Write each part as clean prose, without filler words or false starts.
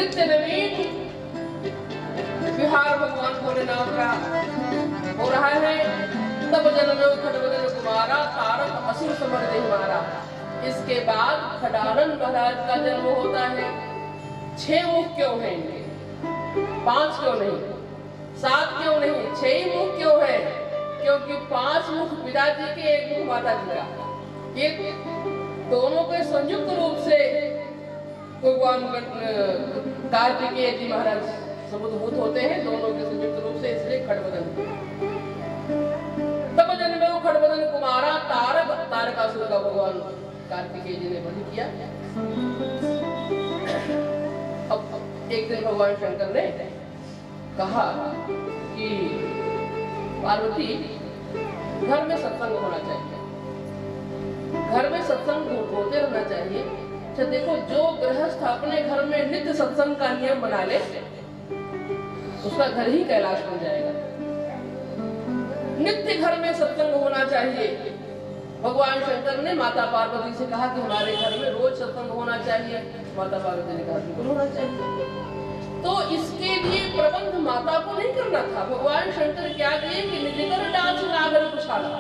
नित्य नवीन विहार भगवान भोलेनाथ का हो रहा है। तब जन्मे खडबदन कुमारा तारक असुर समर देहि मारा। इसके बाद खडानन महाराज का जन्म होता है। 6 मुख क्यों हैं इनके? 5 क्यों नहीं, 7 क्यों नहीं, 6 ही मुख क्यों है? क्योंकि 5 मुख पिताजी के, 1 मुख माता जी का। ये दोनों के संयुक्त रूप से भगवान कार्तिकेय जी महाराज समुद्भूत होते हैं, दोनों के संयुक्त रूप से, इसलिए खडबदन। तब जन्मे खडबदन कुमारा तारक, तारकासुर का भगवान कार्तिकेय जी ने वध किया। अब एक दिन भगवान शंकर ने कहा कि पार्वती, घर में सत्संग होना चाहिए, घर में सत्संग होते रहना चाहिए। अच्छा देखो, जो गृहस्थ अपने घर में नित्य सत्संग का नियम बना ले, उसका घर ही कैलाश बन जाएगा। नित्य घर में सत्संग होना चाहिए। भगवान शंकर ने माता पार्वती से कहा कि हमारे घर में रोज सत्संग होना चाहिए। माता पार्वती ने कहा बिल्कुल होना चाहिए। तो इसके लिए प्रबंध माता को नहीं करना था। भगवान शंकर क्या किए कि निजकर डांस नागर कुशाला।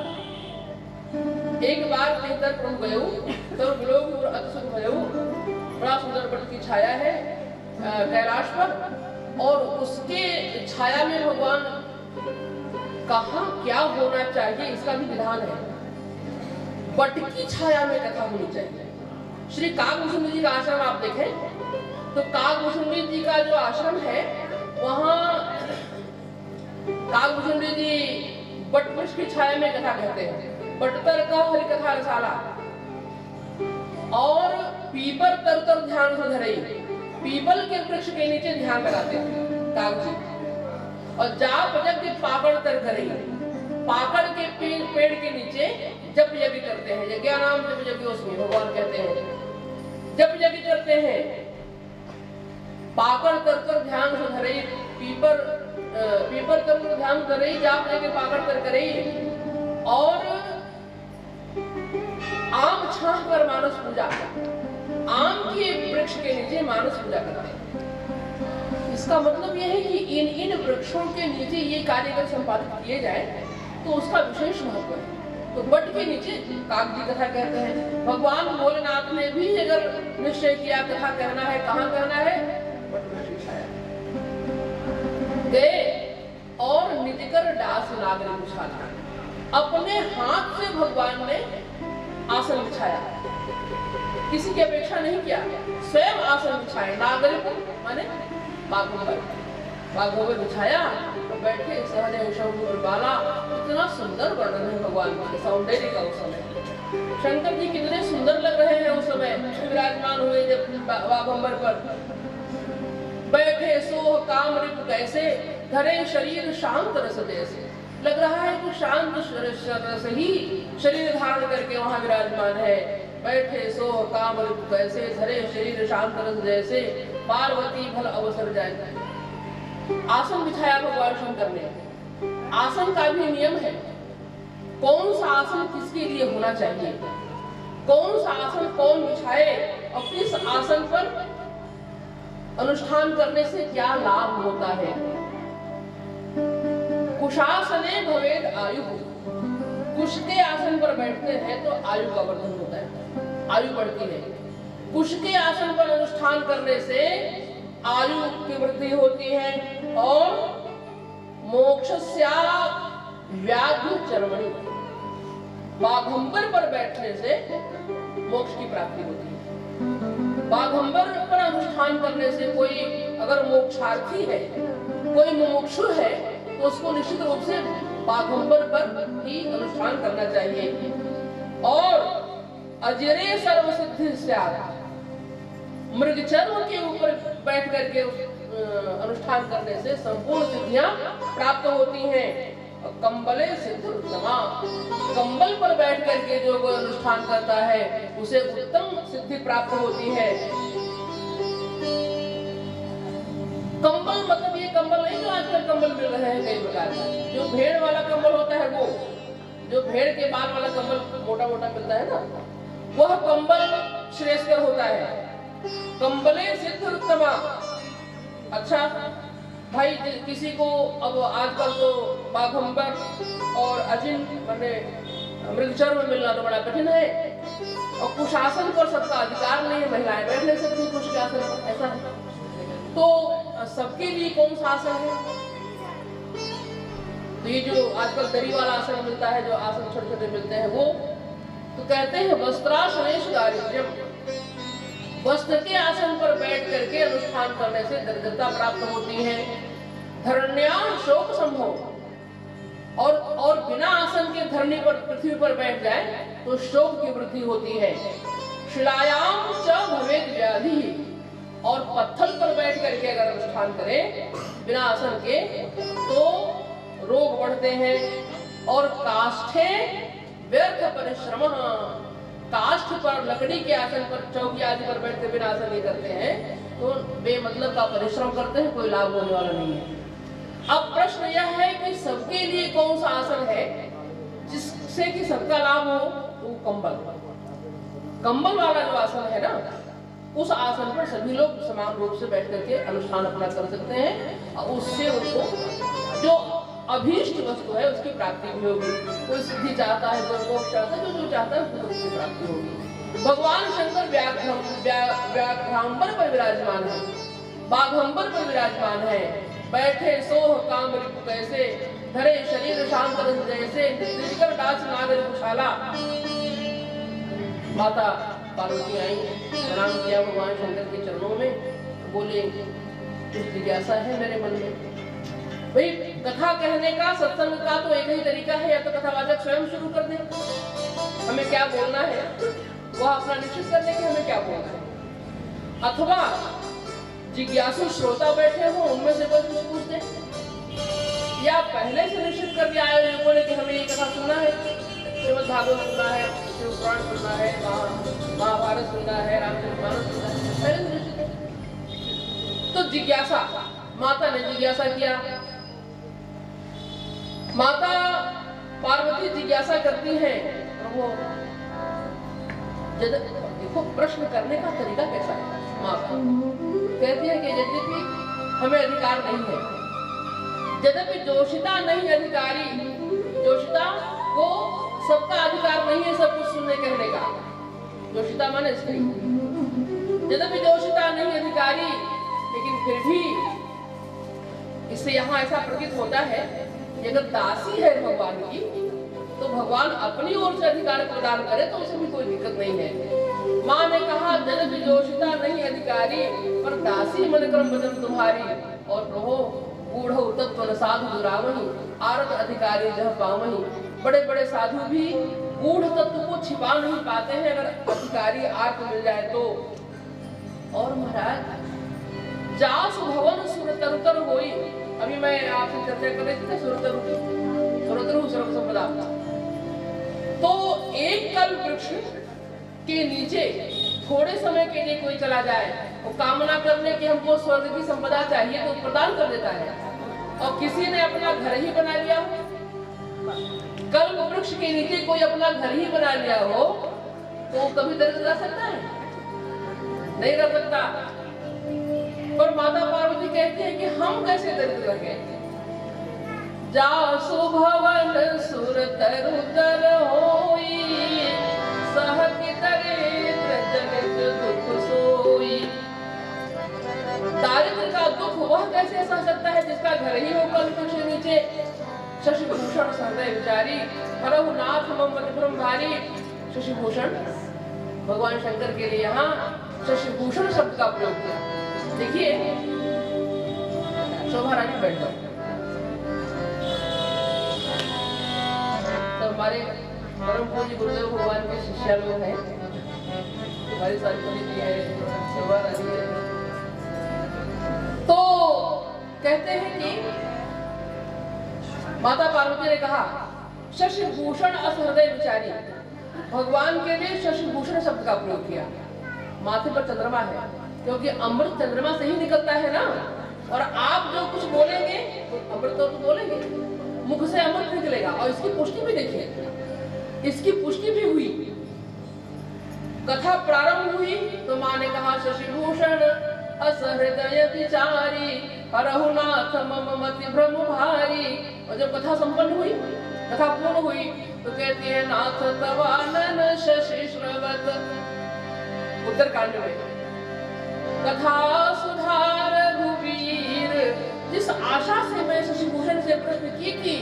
एक बार तीर्थर प्रभु गयो, तो लोग अद्भुत भयो, बड़ा सुंदर वट की छाया है कैलाश पर, और उसके छाया में भगवान कहाँ क्या होना चाहिए इसका भी विधान है। वट की छाया में कथा होनी चाहिए। श्री काकभूषुंडी जी का आश्रम आप देखें तो काकभूषुंडी जी का जो आश्रम है, वहाँ काकभूषुंडी जी वट वृक्ष की छाया में कथा कहते हैं। बटतर का हरि कथा रसाला, और पीपर तर तर ध्यान से धरई, पीपल के वृक्ष के नीचे ध्यान लगाते हैं काक जी। और जाप यज्ञ पाकड़ तर करई, पाकड़ के पेड़ के नीचे जप यज्ञ करते हैं। यज्ञ नाम जप यज्ञ, उसमें भगवान कहते हैं जप यज्ञ करते हैं। पाकड़ तर तर ध्यान से धरई, पीपर तर ध्यान करई, जाप यज्ञ पाकड़ तर करई, और आम छाह पर मानस पूजा, आम के वृक्ष के नीचे मानस पूजा करते हैं। इसका मतलब यह है कि इन वृक्षों के नीचे ये कार्य अगर संपादित किए जाए तो उसका विशेष महत्व है। तो वट के नीचे काक जी कथा कहते हैं। भगवान भोलेनाथ ने भी अगर निश्चय किया कथा कहना है, कहाँ कहना है, वट वृक्ष की छाया गए, और निजकर डास नागरी बिछाना। अपने हाथ से भगवान ने आसन बिछाया, किसी की अपेक्षा नहीं किया, स्वयं आसन बिछाए। नागरिक माने बाघोबर बिछाया और बैठे सहज शंकर बाला। इतना सुंदर वर्णन है भगवान के सौंदर्य का उस समय। शंकर जी कितने सुंदर लग रहे हैं उस समय विराजमान हुए जब बाघंबर पर बैठे। सोह काम रिप कैसे, धरे शरीर शांत रस जैसे। लग रहा है कि शांत रस ही शरीर धारण करके वहां विराजमान है। बैठे सो काम कैसे, धरे शरीर शांत रस जैसे, पार्वती भल अवसर जाए। आसन बिछाया भगवान शंकर ने। आसन का भी नियम है, कौन सा आसन किसके लिए होना चाहिए, कौन सा आसन कौन बिछाए, और किस आसन पर अनुष्ठान करने से क्या लाभ होता है। कुशासने भवेद आयु, कुश के आसन पर बैठते हैं तो आयु का वर्धन होता है, आयु बढ़ती है। कुश के आसन पर अनुष्ठान करने से आयु की वृद्धि होती है, और मोक्षस्या व्याधि चर्मणि, बाघंबर पर बैठने से मोक्ष की प्राप्ति होती है। बाघंबर पर अनुष्ठान करने से कोई अगर मोक्षार्थी है, कोई मुमुक्षु है, तो उसको निश्चित रूप से बाघंबर पर ही अनुष्ठान करना चाहिए। और अजरे सर्व सिद्धि स्यात्, मृगचर्म के ऊपर बैठ करके अनुष्ठान करने से संपूर्ण सिद्धियां प्राप्त होती हैं। कंबले सिद्ध उत्तमा, कंबल पर बैठ करके जो कोई अनुष्ठान करता है उसे उत्तम सिद्धि प्राप्त होती है। कंबल मतलब ये कंबल नहीं जो आजकल कंबल मिल रहे हैं कई प्रकार के, जो भेड़ वाला कंबल होता है, वो जो भेड़ के बाल वाला कंबल मोटा मोटा मिलता है ना, वह कंबल श्रेष्ठ होता है। कंबले सिद्ध उत्तमा, अच्छा भाई, किसी को अब आजकल तो बाघंबर और अजिन माने मृगचर्म में मिलना तो बड़ा कठिन है, और कुशासन पर सबका अधिकार नहीं है, महिलाएं बैठ नहीं सकती कुश के आसन पर, ऐसा है। तो सबके लिए कौन सा आसन है? तो ये जो आजकल दरी वाला आसन मिलता है, जो आसन छोटे छोटे मिलते हैं, वो तो कहते हैं वस्त्रासनेषु दारिद्र्यम, वस्त्र के आसन पर बैठ करके अनुष्ठान करने से दरिद्रता प्राप्त होती है। धरण्यां शोक संभव, और बिना आसन के धरनी पर पृथ्वी पर बैठ जाए तो शोक की वृद्धि होती है। शिलायाम च भवेद व्याधि, और पत्थर पर बैठ करके अगर अनुष्ठान करें बिना आसन के तो रोग बढ़ते हैं। और काष्ठे व्यर्थ परिश्रम, काष्ठ पर लकड़ी के आसन पर चौकी आदि पर बैठते बिना आसन नहीं करते हैं तो बेमतलब का परिश्रम करते हैं, कोई लाभ होने वाला नहीं है। अब प्रश्न यह है कि सबके लिए कौन सा आसन है जिससे कि सबका लाभ हो? तो कंबल वाला जो आसन है ना, उस आसन पर सभी लोग समान रूप से बैठ करके अनुष्ठान अपना कर सकते हैं, और उससे उनको जो अभीष्ट वस्तु है उसकी प्राप्ति भी होगी। कोई सिद्धि चाहता है, कोई मोक्ष चाहता है, जो चाहता है उसको उसकी प्राप्ति होगी। भगवान शंकर व्याघ्रांबर पर विराजमान है, बाघंबर पर विराजमान है। बैठे सोह काम रिपु कैसे, धरे शरीर शांत रस जैसे, निष्कर दास नागर कुशाला। माता पार्वती आई, प्रणाम किया भगवान शंकर के चरणों में, बोले कुछ जिज्ञासा है मेरे मन में। भाई कथा कहने का, सत्संग का तो एक ही तरीका है, या तो कथावाचक स्वयं शुरू कर दे, हमें क्या बोलना है वह अपना निश्चित कर ले कि हमें क्या बोलना है, अथवा जिज्ञासु श्रोता बैठे हो उनमें से कोई कुछ पूछ दे, या पहले से निश्चित कर दिया आए लोगों ने कि हमें ये कथा सुनना है, श्रीमद् भागवत सुनना है, शिव पुराण सुनना है, महाभारत सुनना है, रामचरितमानस सुनना है, पहले से निश्चित है। तो जिज्ञासा, माता ने जिज्ञासा किया। माता पार्वती जिज्ञासा करती हैं, वो देखो प्रश्न करने का तरीका कैसा है। माता कहती है कि यद्यपि हमें अधिकार नहीं है, यद्यपि जोशिता नहीं अधिकारी, जोशिता को सबका अधिकार नहीं है सब कुछ सुनने कहने का, जोशिता माने स्त्री, यद्यपि जोशिता नहीं अधिकारी, लेकिन फिर भी इससे यहाँ ऐसा प्रतीत होता है कि अगर दासी है भगवान की तो भगवान अपनी ओर से अधिकार प्रदान करे तो उसे भी कोई दिक्कत नहीं है। माँ ने कहा यद्यपि जोशिता नहीं अधिकारी, पर दासी मन क्रम वचन तुम्हारी, और प्रभो गूढ़ तत्व साधु दुरावही, आरत अधिकारी जह पावही। बड़े बड़े साधु भी गूढ़ तत्व को छिपा नहीं पाते हैं अगर अधिकारी आर्त मिल जाए तो। और महाराज जास भवन सुरतरुतर होई, अभी मैं आपसे चर्चा कर रही थी सुरतरु की, सुरतरु सर्व संपदा। तो एक कल वृक्ष के नीचे थोड़े समय के लिए कोई चला जाए और कामना करने की हमको स्वर्ग की संपदा चाहिए तो प्रदान कर देता है, और किसी ने अपना घर ही बना लिया हो, कल्प वृक्ष के नीचे कोई अपना घर ही बना लिया हो तो कभी दरिद्र रह सकता है? नहीं रह सकता। पर माता पार्वती कहती है कि हम कैसे दरिद्र रह गए। जासु भवन सुरतरुतर होई, सहति दरिद्र जनित दुख सोई। दारिद्र का दुख वह कैसे सह सकता है जिसका घर ही हो कल्प वृक्ष के नीचे। शशिभूषण सहृदय विचारी, हरहु नाथ मम भ्रम भारी। शशिभूषण भगवान शंकर के लिए यहाँ शशिभूषण शब्द का प्रयोग किया। देखिए शोभा रानी बैठ जाओ, तो हमारे परम पूज्य गुरुदेव भगवान के शिष्या लोग हैं, हमारी सारी जी है, शोभा रानी है। तो कहते हैं कि माता पार्वती ने कहा शशिभूषण असहृदय विचारी, भगवान के लिए शशिभूषण शब्द का प्रयोग किया। माथे पर चंद्रमा है क्योंकि अमृत चंद्रमा से ही निकलता है ना, और आप जो कुछ बोलेंगे तो अमृत तो बोलेंगे, मुख से अमृत निकलेगा। और इसकी पुष्टि भी देखिए, इसकी पुष्टि भी हुई। कथा प्रारंभ हुई तो माँ ने कहा शशिभूषण असहृदय विचारी, हरहुनाथ मम मति भ्रम भारी। और जब कथा संपन्न हुई, कथा पूर्ण हुई, तो कहती है नाथ तवानन शशि श्रवत। उत्तरकांड में कथा सुधार रघुवीर, जिस आशा से मैं शशिभूषण से प्रश्न की थी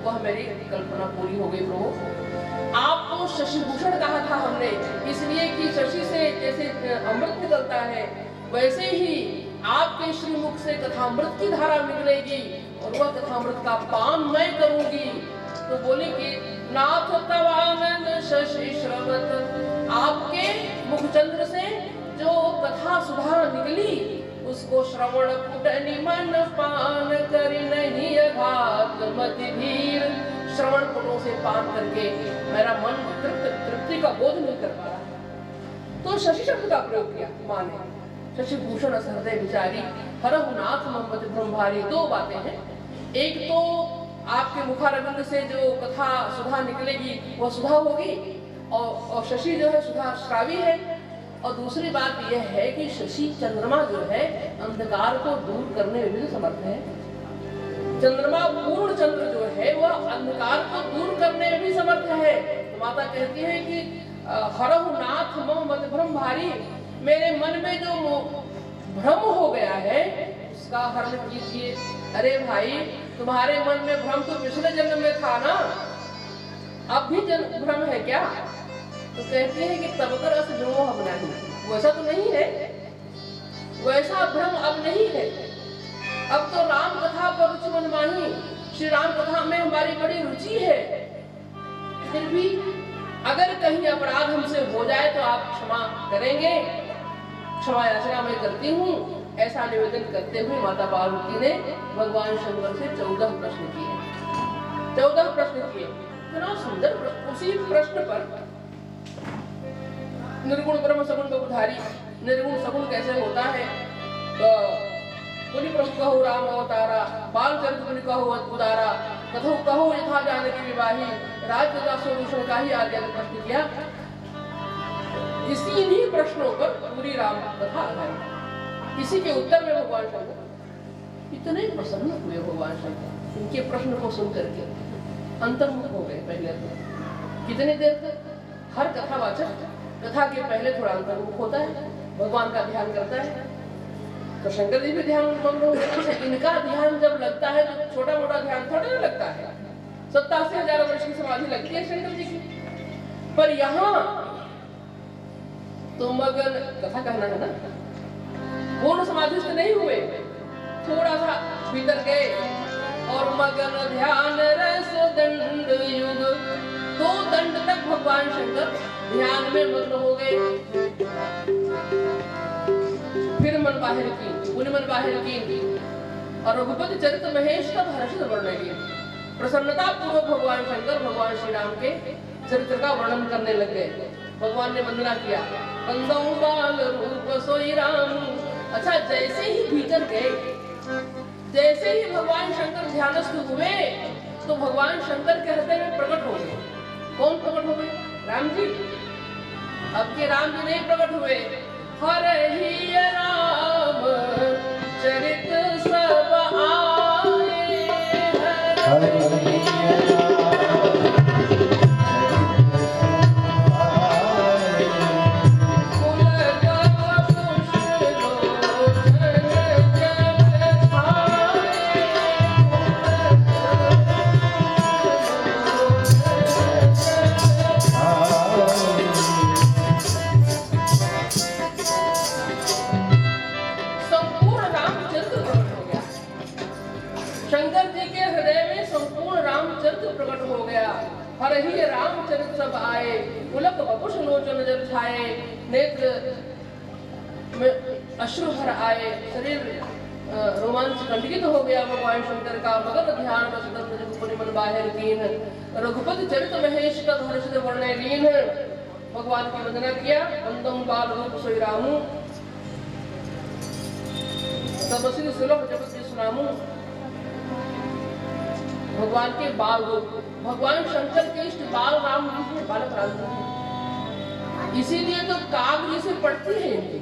वह मेरी कल्पना पूरी हो गई प्रभु। आपको शशिभूषण कहा था हमने इसलिए कि शशि से जैसे अमृत निकलता है वैसे ही आपके श्रीमुख से कथामृत की धारा निकलेगी और वह कथामृत का पान मैं करूंगी। तो बोली कि नाथ तवानन शशि श्रवत, आपके मुखचंद्र से जो कथा सुधा निकली उसको श्रवण पुटनि मन पान करि नहीं अघात मति धीर। श्रवण पुटों से पान करके मेरा मन तृप्ति का बोध नहीं कर पा रहा। तो शशि शब्द का प्रयोग किया मां ने। शशिभूषण असहृदय विचारी, हरहुनाथ मम मति भ्रम भारी। दो बातें हैं, एक तो आपके मुखारविंद से जो कथा सुधा निकलेगी वह सुधा होगी और शशि जो है सुधा श्रावी है। और दूसरी बात यह है कि शशि चंद्रमा जो है अंधकार को दूर करने में भी समर्थ है। चंद्रमा पूर्ण चंद्र जो है वह अंधकार को दूर करने में भी समर्थ है। तो माता कहती है कि हरहुनाथ मम मति भ्रम भारी, मेरे मन में जो भ्रम हो गया है उसका हरण कीजिए। अरे भाई, तुम्हारे मन में भ्रम तो पिछले जन्म में था ना, अब भी भ्रम है क्या? तो कहते हैं कि तब कर अस मोह बनाही, वैसा तो नहीं है, वैसा भ्रम अब नहीं है। अब तो राम कथा पर रुचि मन माही, श्री राम कथा में हमारी बड़ी रुचि है। फिर भी अगर कहीं अपराध हमसे हो जाए तो आप क्षमा करेंगे, क्षमा याचना मैं करती हूँ, ऐसा निवेदन करते हुए माता पार्वती ने भगवान शंकर से 14 प्रश्न किए। 14 प्रश्न किए, इतना सुंदर प्रश्न। उसी प्रश्न पर निर्गुण ब्रह्म सगुण बहुधारी, निर्गुण सगुण कैसे होता है? पुनि प्रभु कहो राम अवतारा, बाल चरित पुनि कहो उदारा, कथो कहो यथा जानकी विवाही, राज्य का स्वरूषण का ही आज्ञा ने प्रश्न किया। इसी प्रश्नों पर पूरी राम कथा आधारित। इसी के उत्तर में भगवान शंकर इतने प्रसन्न हुए, भगवान शंकर उनके प्रश्न को सुन करके अंतर्मुख हो गए। पहले तो कितने देर तक हर कथावाचक कथा के पहले थोड़ा अंतर्मुख होता है, भगवान का ध्यान करता है। तो शंकर जी भी ध्यान मग्न हो गए। इनका ध्यान जब लगता है तो छोटा मोटा ध्यान थोड़ा ना लगता है। 87,000 वर्ष की समाधि लगती है शंकर जी की, पर यहाँ तो मगन कथा कहना है ना, पूर्ण समाधिस्थ नहीं हुए, थोड़ा सा भीतर गए और मगन ध्यान रस दंड युग, 2 दंड तक भगवान शंकर ध्यान में मग्न हो गए। फिर मन बाहर की, पुनि मन बाहर की और रघुपति चरित महेश का हर्षित वर्णन किया। प्रसन्नता पूर्वक भगवान शंकर भगवान श्री राम के चरित्र का वर्णन करने लग गए। भगवान ने वंदना किया, बंदौ बाल रूप सोई राम। अच्छा, जैसे ही भीतर गए, जैसे ही भगवान शंकर ध्यानस्थ हुए तो भगवान शंकर के हृदय में प्रकट हो गए। कौन प्रकट हो गए? राम जी। अब के राम जी नहीं प्रकट हुए, हरहि राम चरित सब आए, हरहि हरहि रामचरित सब आए, पुलक वपुष लोचन जल छाए, नेत्र में अश्रुभर आए, शरीर रोमांच कंटकित हो गया भगवान शंकर का। मगन ध्यान बस पुनि मन बाहर कीन, रघुपति चरित महेश का हर्षित वर्णय लीन। भगवान की वंदना किया, बंदम बाल रूप सोई रामू, तब श्री सुलभ जगत सुनामू। भगवान के बाल रूप, भगवान शंकर के इष्ट बाल राम जी है, बालक राम जी है। इसीलिए तो काग जी से पड़ती है इनकी,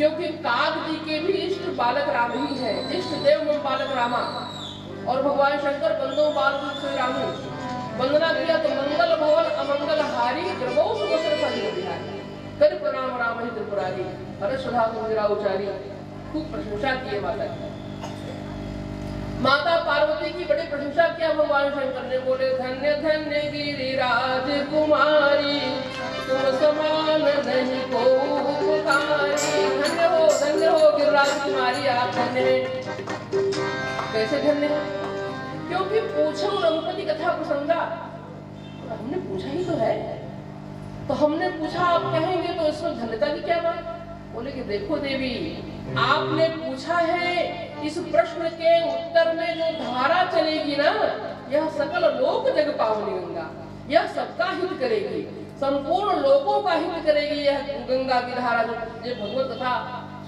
क्योंकि काग जी के भी इष्ट बालक राम ही है, इष्ट देव मम बालक रामा। और भगवान शंकर बंदो बाल श्री रामू वंदना किया तो मंगल भवन अमंगल हारी द्रवो सुवस्त्र संग बिहारी कर प्रणाम राम ही त्रिपुरारी हर सुधा मंदिरा उचारी। खूब प्रशंसा की माता की। माता पार्वती की बड़ी प्रशंसा किया भगवान शंकर ने, बोले धन्य धन्य गिरिराज कुमारी तुम समान नहीं को पुकारी। धन्य हो गिरिराज कुमारी आप धन्य हैं। कैसे धन्य है? क्योंकि पूछो रघुपति कथा प्रसंगा, हमने पूछा ही तो है, तो हमने पूछा आप कहेंगे तो इसमें धन्यता की क्या बात? बोले कि देखो देवी, आपने पूछा है, इस प्रश्न के उत्तर में जो धारा चलेगी ना, यह सकल लोक जग पावनी गंगा, यह सबका हित करेगी, संपूर्ण लोगों का हित करेगी। यह गंगा की धारा जो भगवत कथा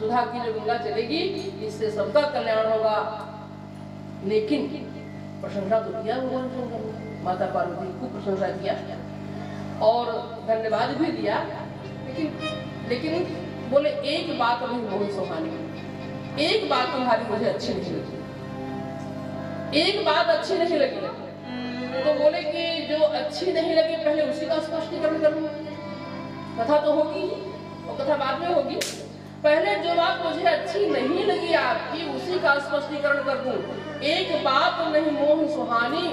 सुधा की जो गंगा चलेगी, इससे सबका कल्याण होगा। लेकिन प्रशंसा तो किया भगवान शंकर ने, माता पार्वती को प्रशंसा किया और धन्यवाद भी दिया, लेकिन बोले एक बात अभी मोहि सुहानी, एक बात तुम्हारी मुझे अच्छी नहीं लगी, एक बात अच्छी नहीं लगी। तो बोले कि जो अच्छी नहीं लगी पहले उसी का स्पष्टीकरण करूं। कथा तो होगी और कथा बाद में होगी, पहले जो बात मुझे अच्छी नहीं लगी आपकी उसी का स्पष्टीकरण कर दूं। एक बात नहीं मोह सुहानी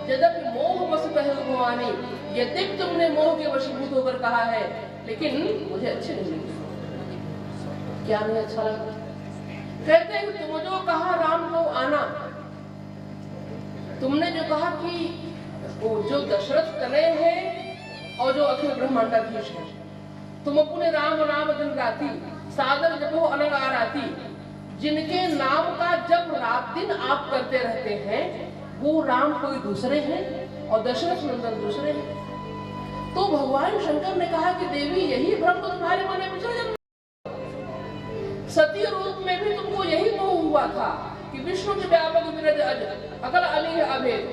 यद्यपि मोह वश कहे भवानी, यद्यपि तुमने मोह के वशीभूत होकर कहा है, लेकिन मुझे अच्छी नहीं लगी। क्या नहीं अच्छा लगा? कहते हैं तुम जो कहा राम को आना, तुमने जो कहा कि वो जो दशरथ तनय है और जो अखिल ब्रह्मांडाधीश है, तुम अपने राम नाम दिन राती सादर जपो अनंग आराती, जिनके नाम का जब रात दिन आप करते रहते हैं, वो राम कोई दूसरे हैं और दशरथ नंदन दूसरे हैं। तो भगवान शंकर ने कहा कि देवी यही भ्रम तो तुम्हारे मन में चल जाता, सती रूप में भी तुमको यही मोह हुआ था कि विष्णु के व्यापक विरज अज अकल अली अभेद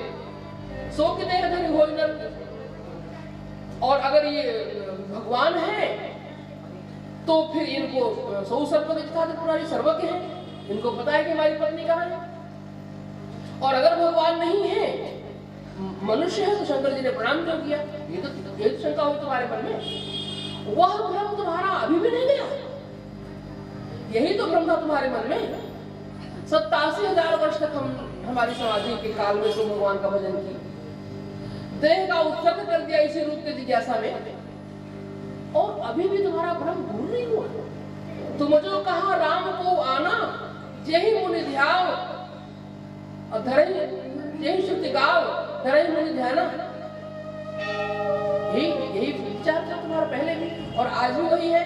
सो के देह धरि होई नर। और अगर ये भगवान है तो फिर इनको सौ सर्व दिखता त्रिपुरारी सर्वज्ञ है, इनको पता है कि हमारी पत्नी कहाँ है। और अगर भगवान नहीं है, मनुष्य है, तो शंकर जी ने प्रणाम क्यों किया? ये तो शंका हुई तुम्हारे मन में, वह भ्रम तुम्हारा अभी भी नहीं गया, यही तो भ्रम था तुम्हारे मन में। 87,000 वर्ष तक हमारी समाधि के काल में तुम भगवान का भजन की, देह का उत्सर्ग कर दिया इसी रूप के जिज्ञासा में, और अभी भी तुम्हारा भ्रम दूर नहीं हुआ। तुम जो कहा राम को आना, यही मुनि ध्याव और यही श्रुति गाव धरई मुनि ध्याना, यही विचार था तुम्हारा पहले भी और आज भी वही है।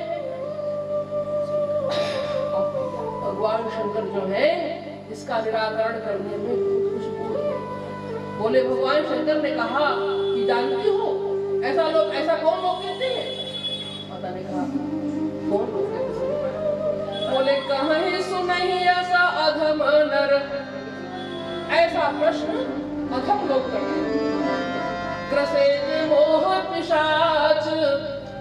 भगवान शंकर जो है इसका निराकरण करने में खुशबू है। बोले भगवान शंकर ने कहा कि जानती हो ऐसा कौन लोग कहते हैं? माता ने कहा कौन लोग कहते हैं? बोले कहीं सुनहि ऐसा अधम नर, ऐसा प्रश्न अधम लोग करते हैं। ग्रसेत मोह पिशाच,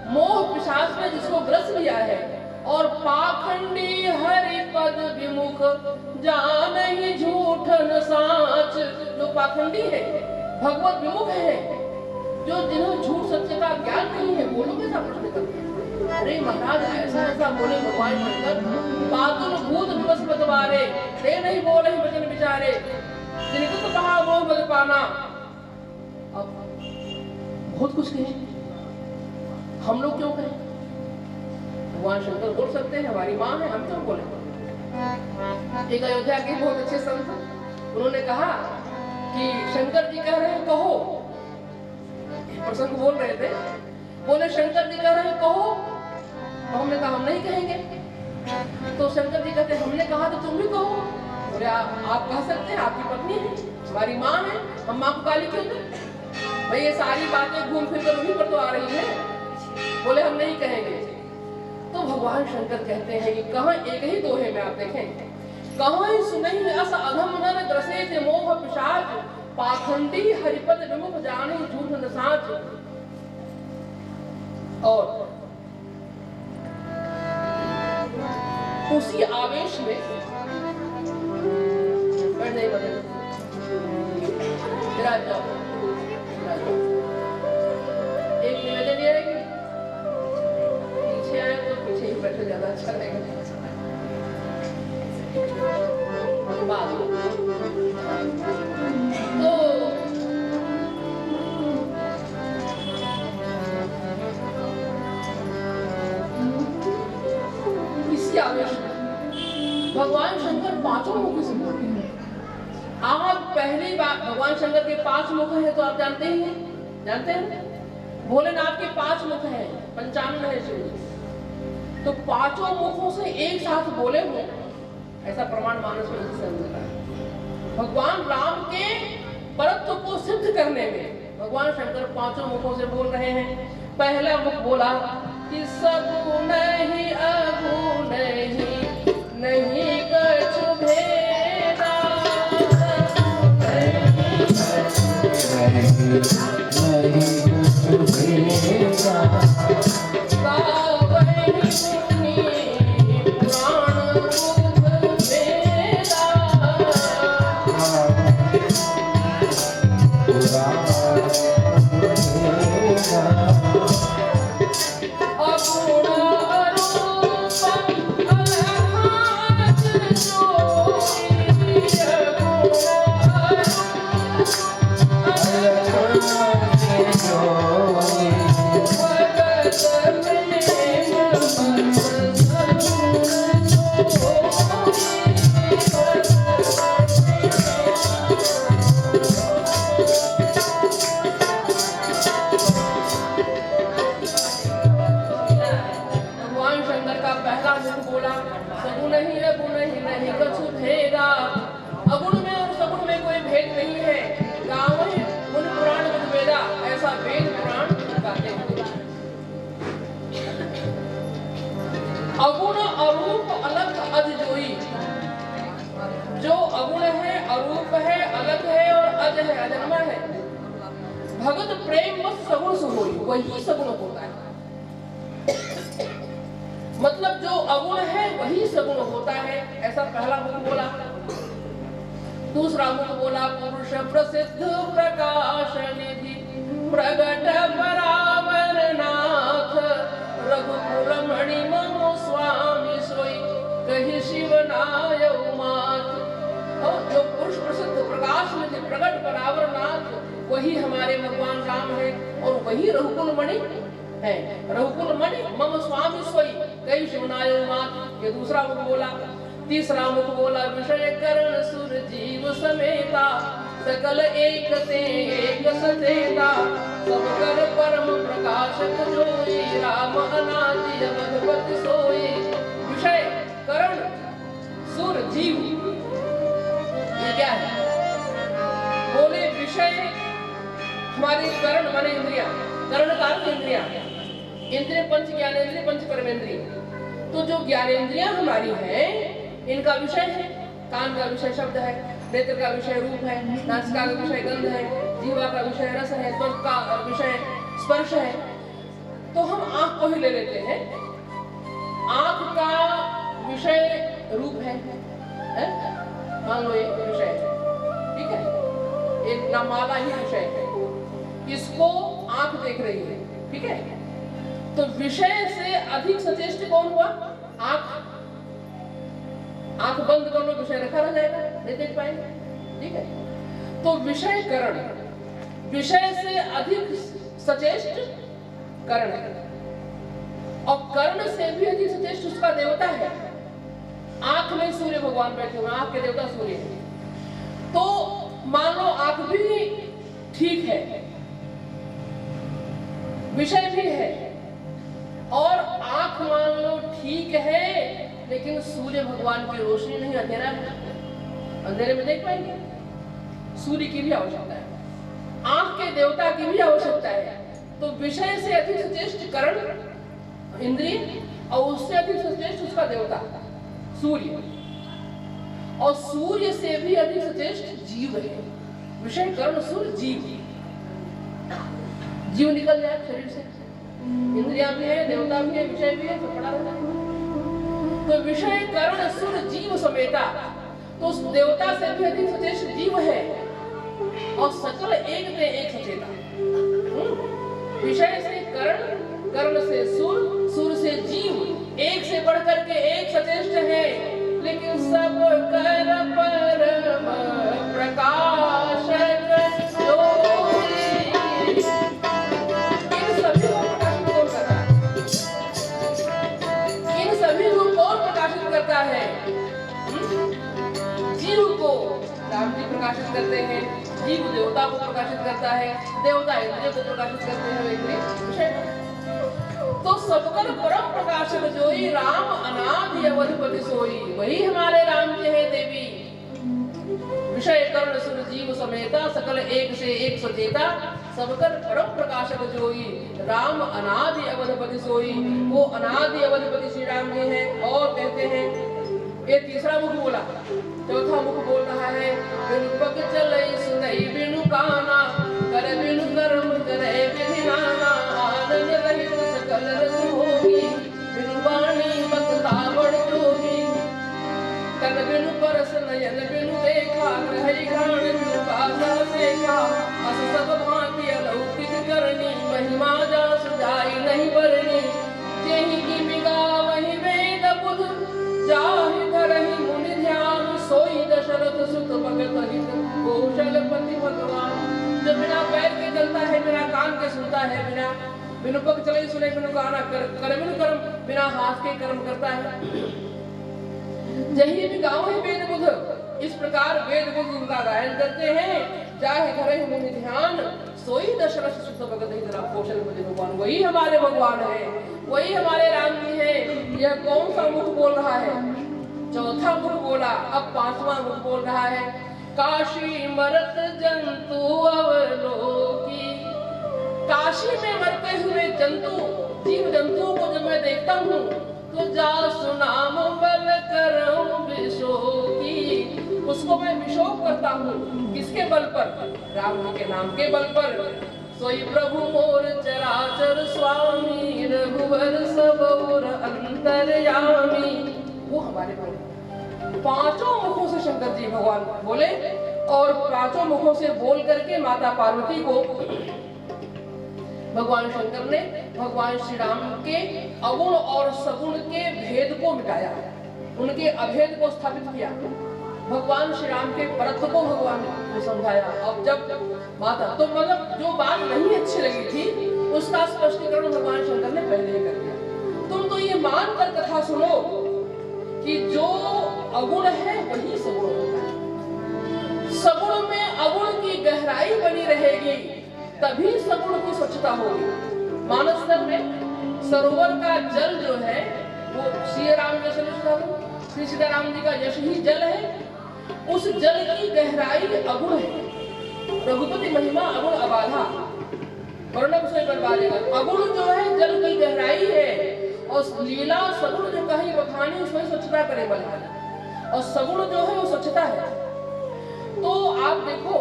मोह पिशाच ने जिसको ग्रस लिया है, और पाखंडी हरि पद विमुख जान ही झूठन साच, जो पाखंडी है, भगवत विमुख है, जो जिन्हें झूठ सत्य का ज्ञान नहीं है, वो लोग ऐसा प्रश्न करते हैं। अरे महाराज ऐसा बोले भगवान शंकर, पातुल भूत दिवस मतवारे ते नहीं बोले ही वचन विचारे, जिनको तो कहा वो बल पाना। अब बहुत कुछ कहे, हम लोग क्यों कहें? भगवान शंकर बोल सकते हैं, हमारी माँ है, हम क्यों बोले? एक अयोध्या के बहुत अच्छे संत, उन्होंने कहा कि शंकर जी कह रहे हैं कहो, प्रसंग बोल रहे थे, बोले शंकर जी कह रहे हैं कहो, तो हमने कहा हम नहीं कहेंगे। तो शंकर जी कहते हमने कहा तो तुम भी कहो। बोले आप कह सकते हैं, आपकी पत्नी है, हमारी माँ है, हम माँ को गाली क्यों दें? भाई ये सारी बातें घूम फिर कर उन्हीं पर तो आ रही है। बोले हम नहीं कहेंगे। तो भगवान शंकर कहते हैं कि कहाँ, एक ही दोहे में आप देखें, कहाँ सुनहि अस अधम नर ग्रसेत मोह पिशाच, पाखंडी हरिपद विमुख जाने झूठ न साच। और उसी आवेश में बैठ नहीं बदल विराज जाओ। एक निवेदन ये है कि पीछे आए तो पीछे ही बैठे ज्यादा अच्छा रहेगा। तो इसी आवेश में भगवान शंकर पांचों मुख से बोलते हैं। आप पहली बार भगवान शंकर के 5 मुख हैं तो आप जानते ही हैं, जानते हैं भोलेनाथ के 5 मुख हैं, 55 है शिव। तो पांचों मुखों से एक साथ बोले हो, ऐसा प्रमाण मानस में से मिल रहा है। भगवान राम के परत्व को सिद्ध करने में भगवान शंकर 5 मुखों से बोल रहे हैं। पहला मुख बोला कि सगुण ही अगुण ही नहीं कछु भेदा, अगुण अरूप अलग अज जोई। जो अगुण है, अरूप है, अलग है और अज है, अजन्मा है। भगत प्रेम बस सगुण से होई, वही सगुण होता है। मतलब जो अगुण है वही सगुण होता है, ऐसा पहला मुख बोला। दूसरा मुख बोला पुरुष प्रसिद्ध प्रकाश निधि प्रगट परावर नाथ रघुकुल मणि मम स्वामी सोई कहि शिव नायक मात। और जो पुरुष प्रसिद्ध प्रकाश निधि प्रगट परावर नाथ वही हमारे भगवान राम है और वही रघुकुल मणि है। रघुकुल मणि मम स्वामी सोई कहि शिव नायक मात, ये दूसरा मुख बोला। तीसरा मुख बोला विषय करण सुर जीव समेता सकल एक ते एक सचेता सब कर परम प्रकाशक जोई राम अनादि अवधपति सोई। विषय करण सुर जीव ये क्या है? बोले विषय हमारी करण माने इंद्रिया, करण का अर्थ इंद्रिया, इंद्रिय पंच ज्ञानेंद्रिय पंच कर्मेंद्रिय। तो जो ज्ञानेंद्रियां हमारी हैं इनका विषय है, कान का विषय शब्द है, नेत्र का विषय रूप है, नासिका का विषय गंध है, जीवा का विषय रस है, त्वचा का विषय स्पर्श है। तो हम आंख को ही ले लेते हैं। आंख का विषय रूप है? मान लो ये विषय है, ठीक है, एक नामाला ही विषय है, इसको आंख देख रही है, ठीक है। तो विषय से अधिक सचेष्ट कौन हुआ? आंख। आंख बंद कर लो, विषय रखा रह जाएगा, नहीं देख पाएंगे, ठीक है। तो विषय करण, विषय से अधिक सचेष्ट करण है, और कर्ण से भी अधिक सचेष्ट उसका देवता है। आंख में सूर्य भगवान बैठे हुए, आंख के देवता सूर्य है। तो मान लो आंख भी ठीक है, विषय भी है, और आंख मान लो ठीक है लेकिन सूर्य भगवान की रोशनी नहीं, अंधेरा है, अंधेरे में देख पाएंगे। सूर्य की भी आवश्यकता है, आंख के देवता की भी आवश्यकता है। तो विषय से अधिक सचेष्ट करण इंद्रिय, और उससे अधिक सचेष्ट उसका देवता सूर्य, और सूर्य से भी अधिक सचेष्ट जीव है। विषय करण सूर्य जीव, जीव निकल जाए शरीर से, इंद्रिया भी है, देवता भी है, विषय भी है, तो पड़ा रहता है। तो तो विषय करण सुर जीव समेता, तो उस देवता से भी अधिक सचेत जीव है और सकल एक से एक सचेता। विषय से करण, कर्ण से सुर, सुर से जीव, एक से बढ़कर के एक सचेष्ट है, लेकिन सब कर परम प्रकाशक ज्योति। इन सभी को प्रकाशित कौन करता है? इन सभी को कौन प्रकाशित करता है? जीव को राम जी प्रकाशित करते हैं, जीव देवता को प्रकाशित करता है, देवता इंद्रिय को प्रकाशित करते हैं। विषय तो सबकर परम प्रकाशक जोई, राम अनादि अवधिपति सोई, वही हमारे राम जी है देवी। विषय कर्ण सुर जीव समेता, सकल एक से एक सचेता, सबकर परम प्रकाशक जोई, राम अनादि अवधिपति सोई। वो अनादि अवधिपति श्री राम जी है। और कहते हैं, ये तीसरा मुख बोला, चौथा मुख बोल रहा है, बिनु पग चले सुनई बिनु काना, करे बिनु कर्म करे विधि नाना, आनंद रहित सकल रस भोगी, बिनु वाणी बक्ता बड़ जोगी, तन बिनु परस नयन बिनु देखा, ग्रहि घ्राण बिनु पासा देखा, अस सब भांति अलौकिक करनी, महिमा जास जाई नहीं बरनी, जेहि की बिगा वही वेद बुध, जाहि धरहि मुनि ध्यान, सोई दशरथ सुत भगत हित, कौशलपति भगवान। जो बिना पैर के चलता है, बिना कान के सुनता है, बिनु पग चले सुने बिनु गाना कर बिनु कर्म, बिना हाथ के कर्म करता है। जही भी गाँव है वेद बुध, इस प्रकार वेद बुध उनका गायन करते हैं। चाहे घरे मुनि ध्यान, सोई दशरथ सुत भगत हित, कौशलपति भगवान। वही हमारे भगवान है, वही हमारे राम जी है। यह कौन सा मुख बोल रहा है? चौथा मुख बोला, अब पांचवा मुख बोल रहा है, काशी मरत जंतु अवलोकी। काशी में मरते हुए जंतु, जीव जंतुओं को जब मैं देखता हूँ तो जासु नाम बल करऊं विशोकी, उसको मैं विशोक करता हूँ। किसके बल पर? राम जी के नाम के बल पर। सोई प्रभु मोर चराचर स्वामी, रघुवर सब और अंतर्यामी। वो हमारे बल। पांचों मुखों से शंकर जी भगवान बोले, और पांचों मुखों से बोल करके माता पार्वती को भगवान शंकर ने भगवान श्री राम के अगुण और सगुण के भेद को मिटाया, उनके अभेद को स्थापित किया। भगवान श्री राम के परत्व को भगवान ने समझाया। अब जब माता तो मतलब जो बात नहीं अच्छी लगी थी उसका स्पष्टीकरण भगवान शंकर ने पहले ही कर दिया। तुम तो ये मानकर कथा सुनो कि जो अगुण है वही सगुण होता है। सगुण में अगुण की गहराई बनी रहेगी, तभी सगुण की स्वच्छता होगी। मानस में सरोवर का जल जो है वो श्री राम श्री सीताराम जी का यश ही जल है। उस जल की गहराई अगुण है। रघुपति महिमा अगुण अबाधा, वर्णन से बर्बादेगा। अगुण जो है जल की गहराई है, और लीला सगुण जो कहीं बखानी उसमें स्वच्छता करे बलहारी, और सगुण जो है वो स्वच्छता है। तो आप देखो,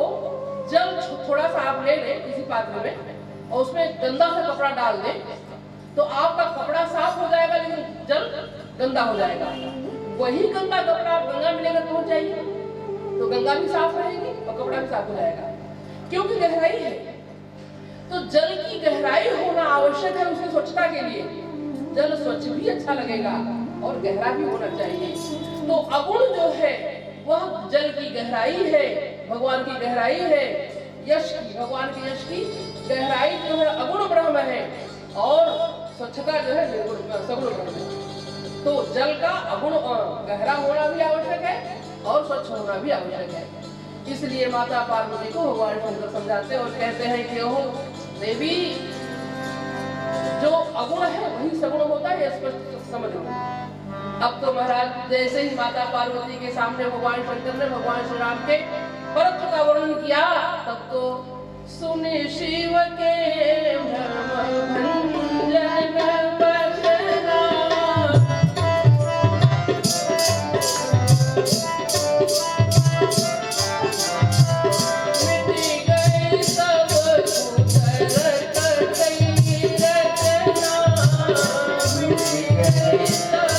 जल थोड़ा सा आप ले लें किसी पात्र में और उसमें गंदा सा कपड़ा डाल दें तो आपका कपड़ा साफ हो जाएगा, लेकिन जल गंदा हो जाएगा। वही गंदा कपड़ा आप गंगा में लेकर पहुंच जाइए तो गंगा भी साफ रहेगी और कपड़ा भी साफ हो जाएगा, क्योंकि गहराई है। तो जल की गहराई होना आवश्यक है उसकी स्वच्छता के लिए। जल स्वच्छ भी अच्छा लगेगा और गहरा भी होना चाहिए। तो अगुण जो है वह जल की गहराई है, भगवान की गहराई है। यश की, भगवान के यश की गहराई जो है अगुण ब्रह्म है, और स्वच्छता जो है निर्गुण सगुण ब्रह्म है। तो जल का अगुण गहरा होना भी आवश्यक है और स्वच्छ होना भी आवश्यक है। इसलिए माता पार्वती को भगवान शंकर समझाते और कहते हैं कि ओह देवी, जो अगुण है वही सगुण होता है, स्पष्ट समझ लो। अब तो महाराज जैसे ही माता पार्वती के सामने भगवान शंकर ने भगवान श्री राम के परत्व का वर्णन किया, तब तो सुने शिव के भंजन बजना, मिटी गई सब रचना, मिटी गई सब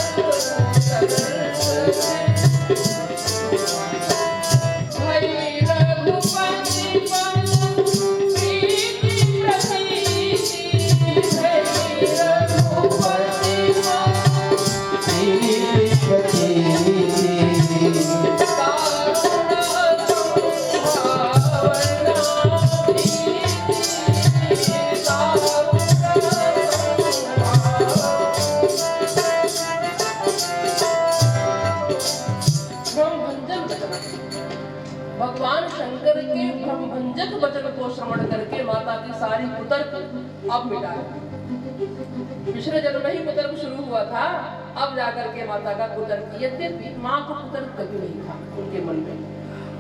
के ब्रह्मभंजक वचन को श्रवण करके माता की सारी कुतर्क अब मिटाए। पिछले जन्म में ही कुतर्क शुरू हुआ था, अब जाकर के माता का कुतर्क, यद्यपि माँ को कुतर्क कभी नहीं था उनके मन में,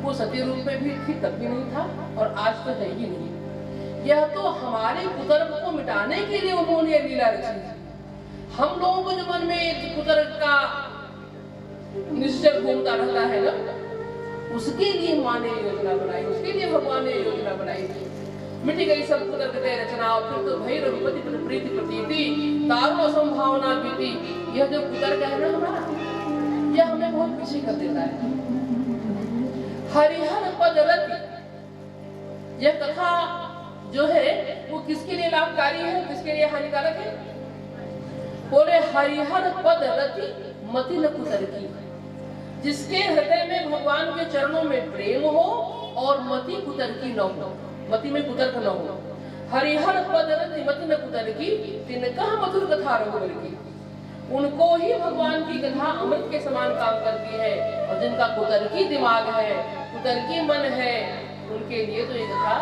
वो सती रूप में भी थी तब भी नहीं था और आज तो है ही नहीं। यह तो हमारे कुतर्क को मिटाने के लिए उन्होंने लीला रची। हम लोगों को जो मन में एक कुतर्क का निश्चय घूमता रहता है ना, उसके लिए माँ ने योजना बनाई, उसके लिए भगवान ने योजना बनाई थी। मिट गई सब कुतर्क ते रचना, फिर तो भई रघुपति प्रीति प्रतीति, दारुण संभावना बीती। यह जो कुतर्क है ना हमारा, यह हमें बहुत पीछे कर देता है। हरिहर पद रति, यह कथा जो है वो किसके लिए लाभकारी है, किसके लिए हानिकारक है? बोले हरिहर पद रति मति न कुतर्की, जिसके हृदय में भगवान के चरणों में प्रेम हो और मति कुतर्की न हो, मति में कुतर्क न हो। हरिहर पद रति मति न कुतर्की, तिनका मधुर कथा रघुवर की। उनको ही भगवान की कथा अमृत के समान काम करती है, और जिनका कुतर्की दिमाग है, कुतर्की मन है, उनके लिए तो ये कथा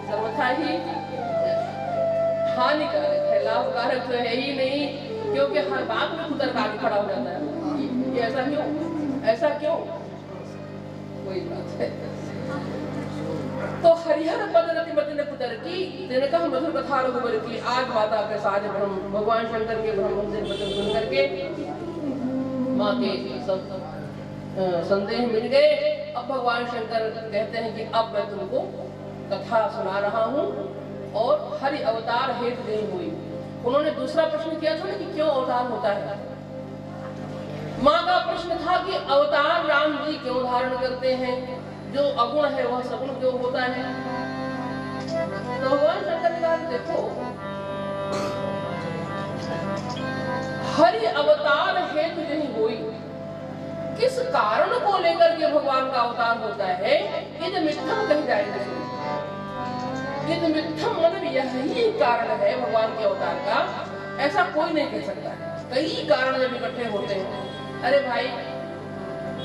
सर्वथा ही हानिकारक है, लाभकारक तो है ही नहीं, क्योंकि हर बात में कुतर्क आगे खड़ा हो जाता है। ये ऐसा क्यों, ऐसा क्यों? कोई बात है। तो हरिहर पद रति मति न कुतर्की, तिनका मधुर कथा रघुवर की। आज माता के साथ भगवान शंकर के ब्रह्मवचन वचन सुन करके माँ के सब संदेह मिल गए। अब भगवान शंकर कहते हैं कि अब मैं तुमको कथा सुना रहा हूँ और हरि अवतार हेतु नहीं हुई। उन्होंने दूसरा प्रश्न किया था ना कि क्यों अवतार होता है। माँ का प्रश्न था कि अवतार राम जी क्यों धारण करते हैं, जो अगुण है वह सगुण क्यों होता है। तो भगवान शंकर ने कहा देखो, हरि अवतार हेतु नहीं हुई, किस कारण को लेकर के भगवान का अवतार होता है, इद मिथ्यम कही जाएगी। इद मिथ्यम मतलब यही कारण है भगवान के अवतार का, ऐसा कोई नहीं कह सकता है। कई कारण जब इकट्ठे होते हैं। अरे भाई,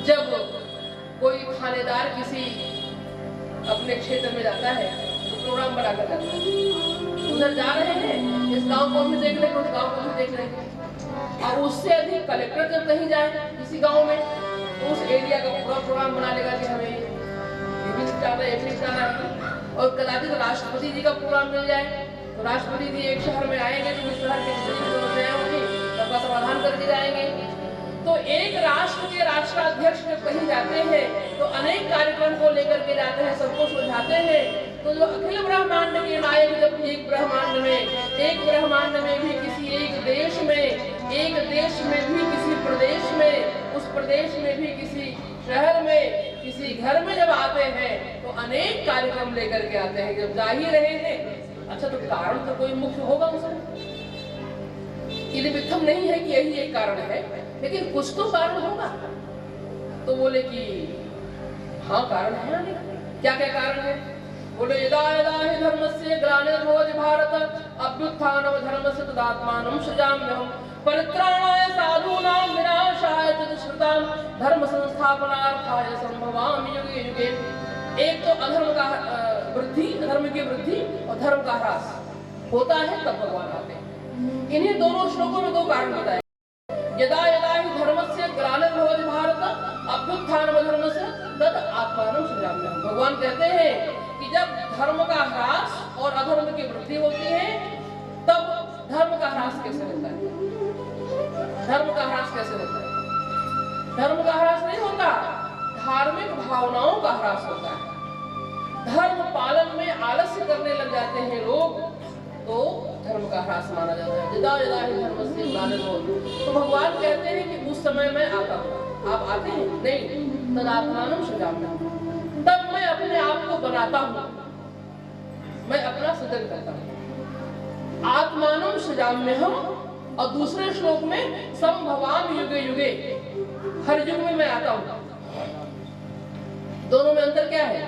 जब कोई थानेदार किसी अपने क्षेत्र में जाता है तो प्रोग्राम बनाकर जाता है, उधर जा रहे हैं, इस गांव को भी देख लेंगे, उस गांव को भी देख लेंगे, और उससे अधिक कलेक्टर जब कहीं जाए किसी गांव में तो उस एरिया का पूरा प्रोग्राम बना लेगा कि हमें ये भी निपटाना है, ये भी निपटाना है। और कदाचित राष्ट्रपति जी का प्रोग्राम मिल जाए तो राष्ट्रपति जी एक शहर में आएंगे तो उस शहर की समस्याएं होंगी, सबका समाधान करके जाएंगे। तो एक राष्ट्र के राष्ट्राध्यक्ष जब कहीं जाते हैं तो अनेक कार्यक्रम को लेकर के जाते हैं, सबको सुलझाते हैं। तो जो अखिल ब्रह्मांड के नायक जब एक ब्रह्मांड में भी किसी एक देश में भी किसी प्रदेश में, उस प्रदेश में भी किसी शहर में, किसी घर में जब आते हैं तो अनेक कार्यक्रम लेकर के आते हैं। जब जा ही रहे हैं, अच्छा तो कारण तो कोई मुख्य होगा उसमें, ये मिथ्यम नहीं है कि यही एक कारण है, लेकिन कुछ तो कारण होगा। तो बोले कि हाँ कारण है। क्या क्या कारण है? बोले यदा यदा हि धर्मस्य ग्लानिर्भवति भारत अभ्युत्थानम धर्मस्य तदात्मानं सृजाम्यहम् परित्राणाय साधूनां विनाशाय च दुष्कृतां धर्म संस्थापनार्थाय संभवामि युगे युगे। एक तो अधर्म का वृद्धि, अधर्म की वृद्धि और धर्म का ह्रास होता है तब भगवान आते हैं। इन्हीं दोनों श्लोकों में दो कारण बताए। यदा यदा हि धर्मस्य ग्लानिर्भवति भारत अभ्युत्थानम धर्मस्य तद आत्मानं सृजाम्यहम्। भगवान कहते हैं कि जब धर्म का ह्रास और अधर्म की वृद्धि होती है तब धर्म का ह्रास कैसे होता है? धर्म का ह्रास कैसे होता है? धर्म का ह्रास नहीं होता, धार्मिक भावनाओं का ह्रास होता है। धर्म पालन में आलस्य करने लग जाते हैं लोग, तो धर्म का ह्रास माना जाता है। यदा यदा हि धर्मस्य ग्लानिर्भवति। तो भगवान कहते हैं कि उस समय मैं आता हूँ। आप आते हैं? नहीं। तदात्मानं सृजाम्यहम्, तब मैं अपने आप को बनाता हूँ, मैं अपना सृजन करता हूँ। आत्मानं सृजाम्यहम्, और दूसरे श्लोक में संभवामि युगे युगे, हर युग में मैं आता हूँ। दोनों में अंतर क्या है?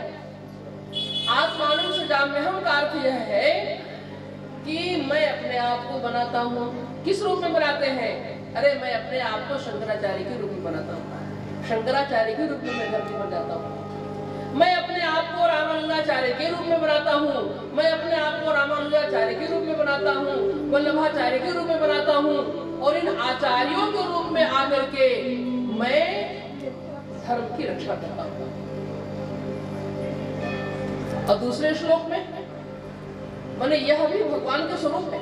आत्मानं सृजाम्यहम् का अर्थ यह है कि मैं अपने आप को बनाता हूँ। किस रूप में बनाते हैं? अरे मैं अपने आप को शंकराचार्य के रूप में बनाता हूँ, शंकराचार्य के रूप में मैं धरती पर जाता हूँ। मैं अपने आप को रामानुजाचार्य के रूप में बनाता हूँ, मैं अपने आप को रामानुजाचार्य के रूप में बनाता हूँ, वल्लभाचार्य के रूप में बनाता हूँ, और इन आचार्यों के रूप में आकर के मैं धर्म की रक्षा करता हूँ। और दूसरे श्लोक में माने यह भी भगवान के स्वरूप है,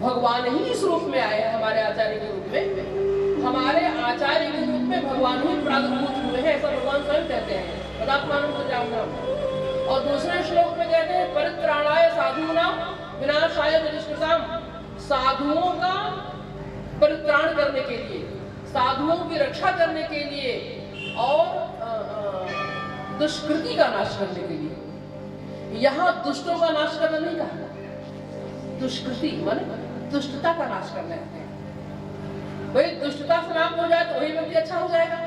भगवान ही इस रूप में आए हैं हमारे आचार्य के रूप में, हमारे आचार्य के रूप में भगवान ही प्रादुर्भूत हुए हैं, ऐसा भगवान स्वयं कहते हैं पदात्मानं प्रजापतिम्। और दूसरे श्लोक में कहते हैं परित्राणाय साधूनां विनाशाय च दुष्कृताम्, साधुओं का परित्राण करने के लिए, साधुओं की रक्षा करने के लिए और दुष्कृति का नाश करने के लिए। यहाँ दुष्टों का नाश करना नहीं कहा, दुष्कृति माने दुष्टता का नाश करना है। भाई दुष्टता समाप्त हो जाए तो वही व्यक्ति अच्छा हो जाएगा।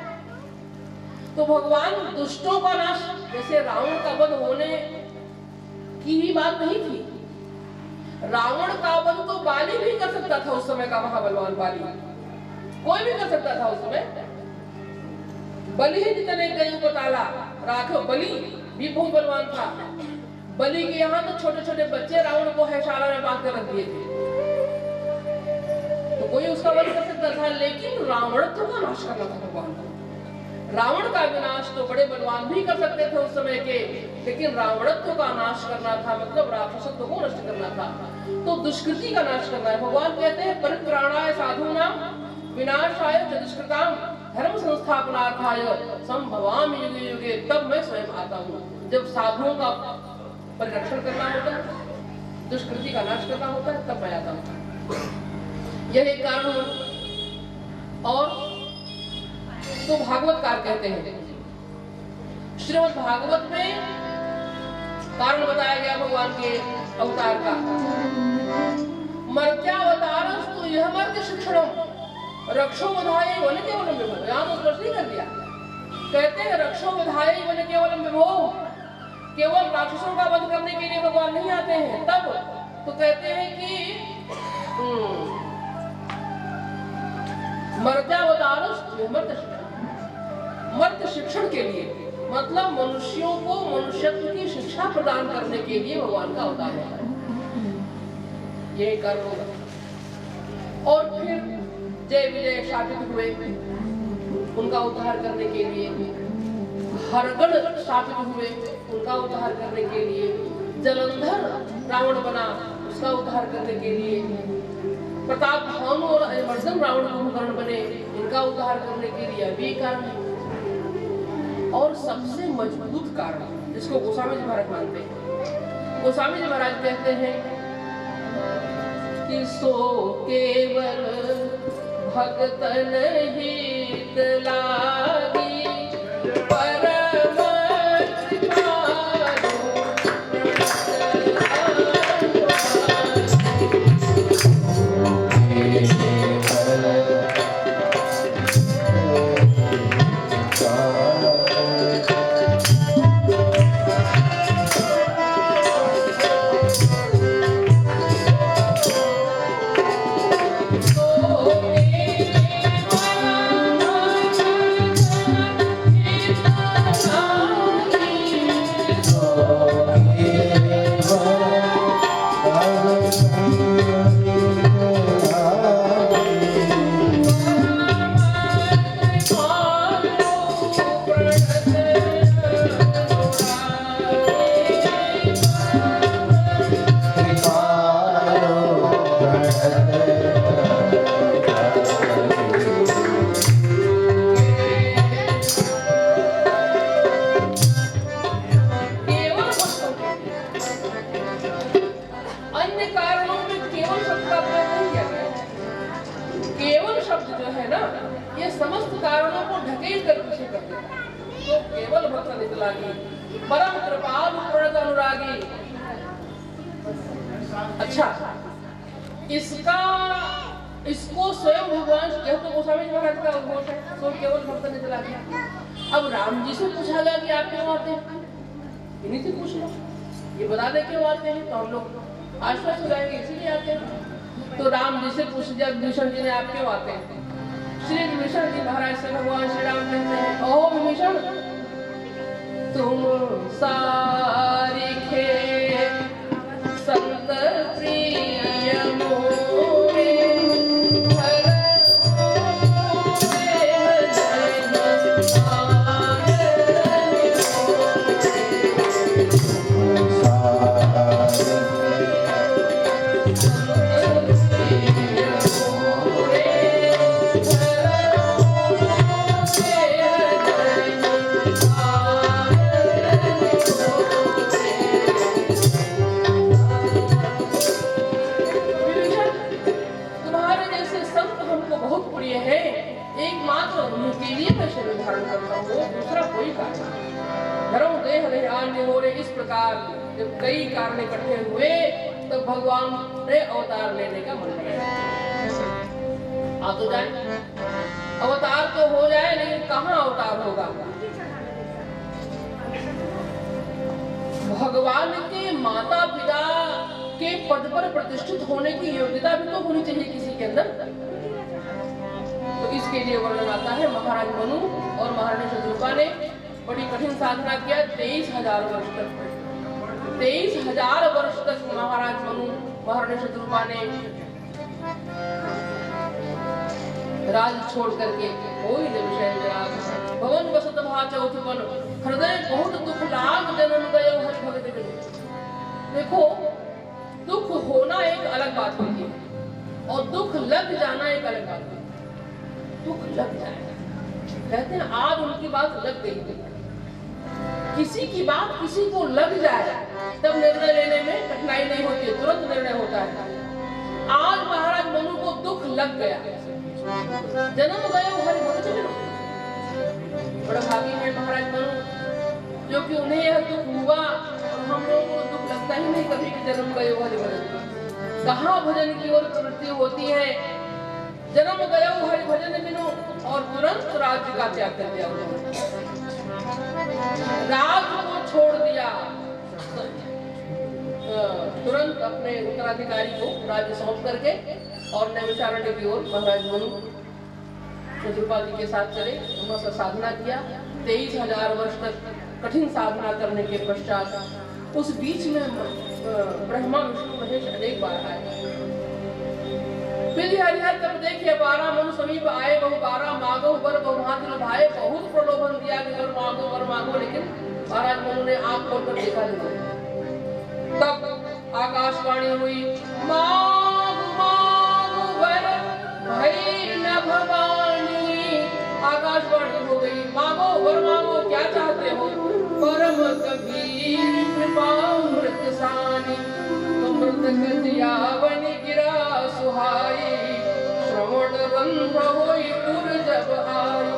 तो भगवान दुष्टों का नाश, जैसे रावण का वध होने की ही बात नहीं थी, रावण का वध तो बाली भी कर सकता था उस समय का महाबलवान बाली, कोई भी कर सकता था उस समय। बलि ही जितने गयु को ताला राघव, बलि भी बहुत बलवान था। बलि के यहाँ तो छोटे छोटे बच्चे रावण को हैशाला में बांध कर रख दिए थे, तो कोई उसका वध कर सकता था, लेकिन रावणत्व का नाश करना था भगवान को। रावण का विनाश तो बड़े बलवान भी कर सकते थे उस समय के, लेकिन रावणत्व का नाश करना था, मतलब राक्षसत्व को नष्ट करना था, तो दुष्कृति का नाश करना है। भगवान कहते हैं परित्राणाय साधूनां विनाशाय च दुष्कृताम् धर्म संस्थापनार्थाय संभवामि युगे युगे। तब मैं स्वयं आता हूँ, जब साधुओं का परिरक्षण करना होता है, दुष्कृति का नाश करना होता है, तब मैं आता हूँ। यह एक कारण हुआ। और तो भागवतकार कहते हैं, श्रीमद् भागवत में कारण बताया गया भगवान के अवतार का। मर्त्यावतारस्तु यह मर्त्य शिक्षणम् रक्षो वधाये वन केवलम विभो। यहाँ तो स्पष्ट नहीं कर दिया, कहते हैं रक्षो वधाये वन केवलम विभो, केवल राक्षसों का वध करने के लिए भगवान नहीं आते हैं। तब तो कहते हैं कि मर्त्यावतारस्तु मर्त्य शिक्षण, मर्त्य शिक्षण के लिए, मतलब मनुष्यों को मनुष्यत्व की शिक्षा प्रदान करने के लिए भगवान का अवतार होता है, ये कारण होगा। और फिर जय विजय शापित हुए, उनका उद्धार करने के लिए, हरगण शापित हुए, उनका उद्धार करने के लिए, जलंधर रावण बना, उसका उद्धार करने के लिए, प्रताप भानु और मर्दन रावण कुंभकर्ण बने, इनका उद्धार करने के लिए अभी कारण है। और सबसे मजबूत कारण जिसको गोस्वामी जी महाराज मानते हैं, गोस्वामी जी महाराज कहते हैं कि सो केवल भक्तन हित लागी परम कृपालु परम कृपालु प्रणत अनुरागी। अच्छा, इसको स्वयं भगवान, यह तो गोस्वामी जी महाराज का उद्घोष है, सो केवल भक्त ने चला गया। अब राम जी से पूछा गया कि आप क्यों आते हैं, इन्हीं से पूछ लो, ये बता दे क्यों आते हैं, तो हम लोग आश्वस्त हो जाएंगे इसीलिए आते हैं। तो राम जी से पूछ दिया विभीषण जी ने, आप क्यों आते हैं? श्री विभीषण जी महाराज से भगवान श्री राम कहते हैं, ओहो विभीषण, तुम सारिखे संत प्रिय मोरे इस प्रकार जब कई कारण इकट्ठे हुए तब भगवान ने अवतार लेने का मन किया। आ तो जाए, अवतार तो हो जाए, लेकिन कहाँ अवतार होगा? भगवान के माता पिता के पद पर प्रतिष्ठित होने की योग्यता भी तो होनी चाहिए किसी के अंदर। तो इसके लिए वर्णन आता है महाराज मनु और महारानी शत्रुपा ने बड़ी कठिन साधना किया। 23,000 वर्ष तक 23,000 वर्ष तक महाराज मनु महारानी शत्रुपा ने राज छोड़ करके कोई विषय भवन बसत भा चौथवन हृदय बहुत दुख लाग जन्म गए हरि भगत बिनु। देखो, दुख होना एक अलग बात होती है और दुख लग जाना एक अलग बात होती है। दुख लग जाएगा, कहते हैं आज उनकी बात लग गई। किसी की बात किसी को लग जाए तब निर्णय लेने में कठिनाई नहीं होती है, तुरंत निर्णय होता है। आज महाराज मनु को दुख लग गया, जन्म गए हरि भगत बिनु। बड़ा भागी है महाराज मनु, जो कि उन्हें यह दुख हुआ और हम लोगों को दुख लगता ही नहीं कभी कि जन्म गए हरि भगत। कहाँ भजन की ओर प्रवृत्ति होती है। जन्म गए हरि भजन बिनु और तुरंत राज्य का त्याग कर दिया, राज को छोड़ दिया, तुरंत अपने उत्तराधिकारी को राज्य सौंप करके और नैमिषारण्य की ओर महाराज मनु शत्रुपा जी के साथ चले। उन्होंने साधना किया 23,000 वर्ष तक कठिन साधना करने के पश्चात उस बीच में ब्रह्मा विष्णु महेश अनेक बार आए। फिर हरिहर तब देखिए 12 मनु समीप आए, बहु 12 मांगो वर बहु हाथ लभाए। बहुत प्रलोभन दिया कि वर मांगो, लेकिन महाराज मनु ने आंख खोलकर देखा नहीं। तब आकाशवाणी हुई, मांगो मांगो वर भई न भवानी। आकाशवाणी हो गई, मांगो वर मांगो, क्या चाहते हो? परम कबीर कृपामृत सानी, मृतक जियावन गिरा सुहाई। श्रवण रंध्र होई पुर जब आई।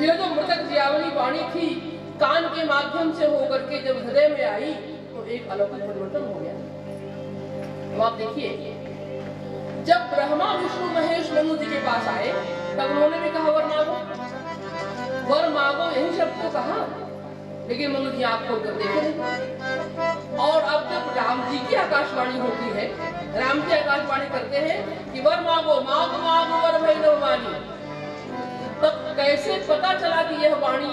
यह जो मृतक जियावनी वाणी थी, कान के माध्यम से होकर के जब हृदय में आई तो एक अलौकिक परिवर्तन हो गया। तो आप देखिए, जब ब्रह्मा विष्णु महेश मनु जी के पास आए तब उन्होंने भी कहा वर मांगो, यही शब्द तो कहा, लेकिन मनु जी आंख खोलकर देखे नहीं। और अब जब राम जी की आकाशवाणी होती है, राम जी आकाशवाणी करते हैं कि वर मांगो वर भई न भवानी, तब कैसे पता चला कि यह वाणी,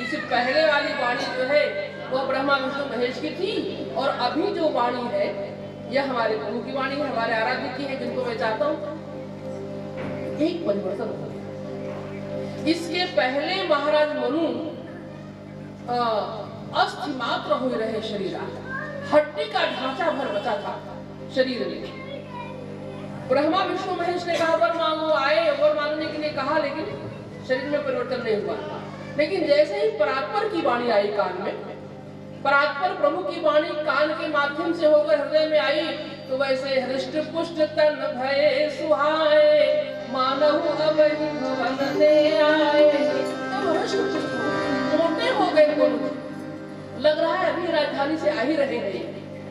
इससे पहले वाली वाणी जो है वह ब्रह्मा विष्णु महेश की थी और अभी जो वाणी है यह हमारे प्रभु की वाणी है, हमारे आराध्य की है, जिनको मैं चाहता हूँ। एक परिवर्तन हो गया। इसके पहले महाराज मनु अस्थि मात्र हो रहे शरीर, हड्डी का ढांचा भर बचा था शरीर में। ब्रह्मा विष्णु महेश ने कहा वर मांगो, आए वर मांगने के लिए कहा, लेकिन शरीर में परिवर्तन नहीं हुआ। लेकिन जैसे ही परात्पर की वाणी आई कान में, परात्पर प्रभु की वाणी कान के माध्यम से होकर हृदय में आई, तो वैसे हृष्ट पुष्ट तन भय सुहाए, मानव अब भवन ने आए। मोटे हो गए दोनों, लग रहा है अभी राजधानी से आ ही रहे हैं।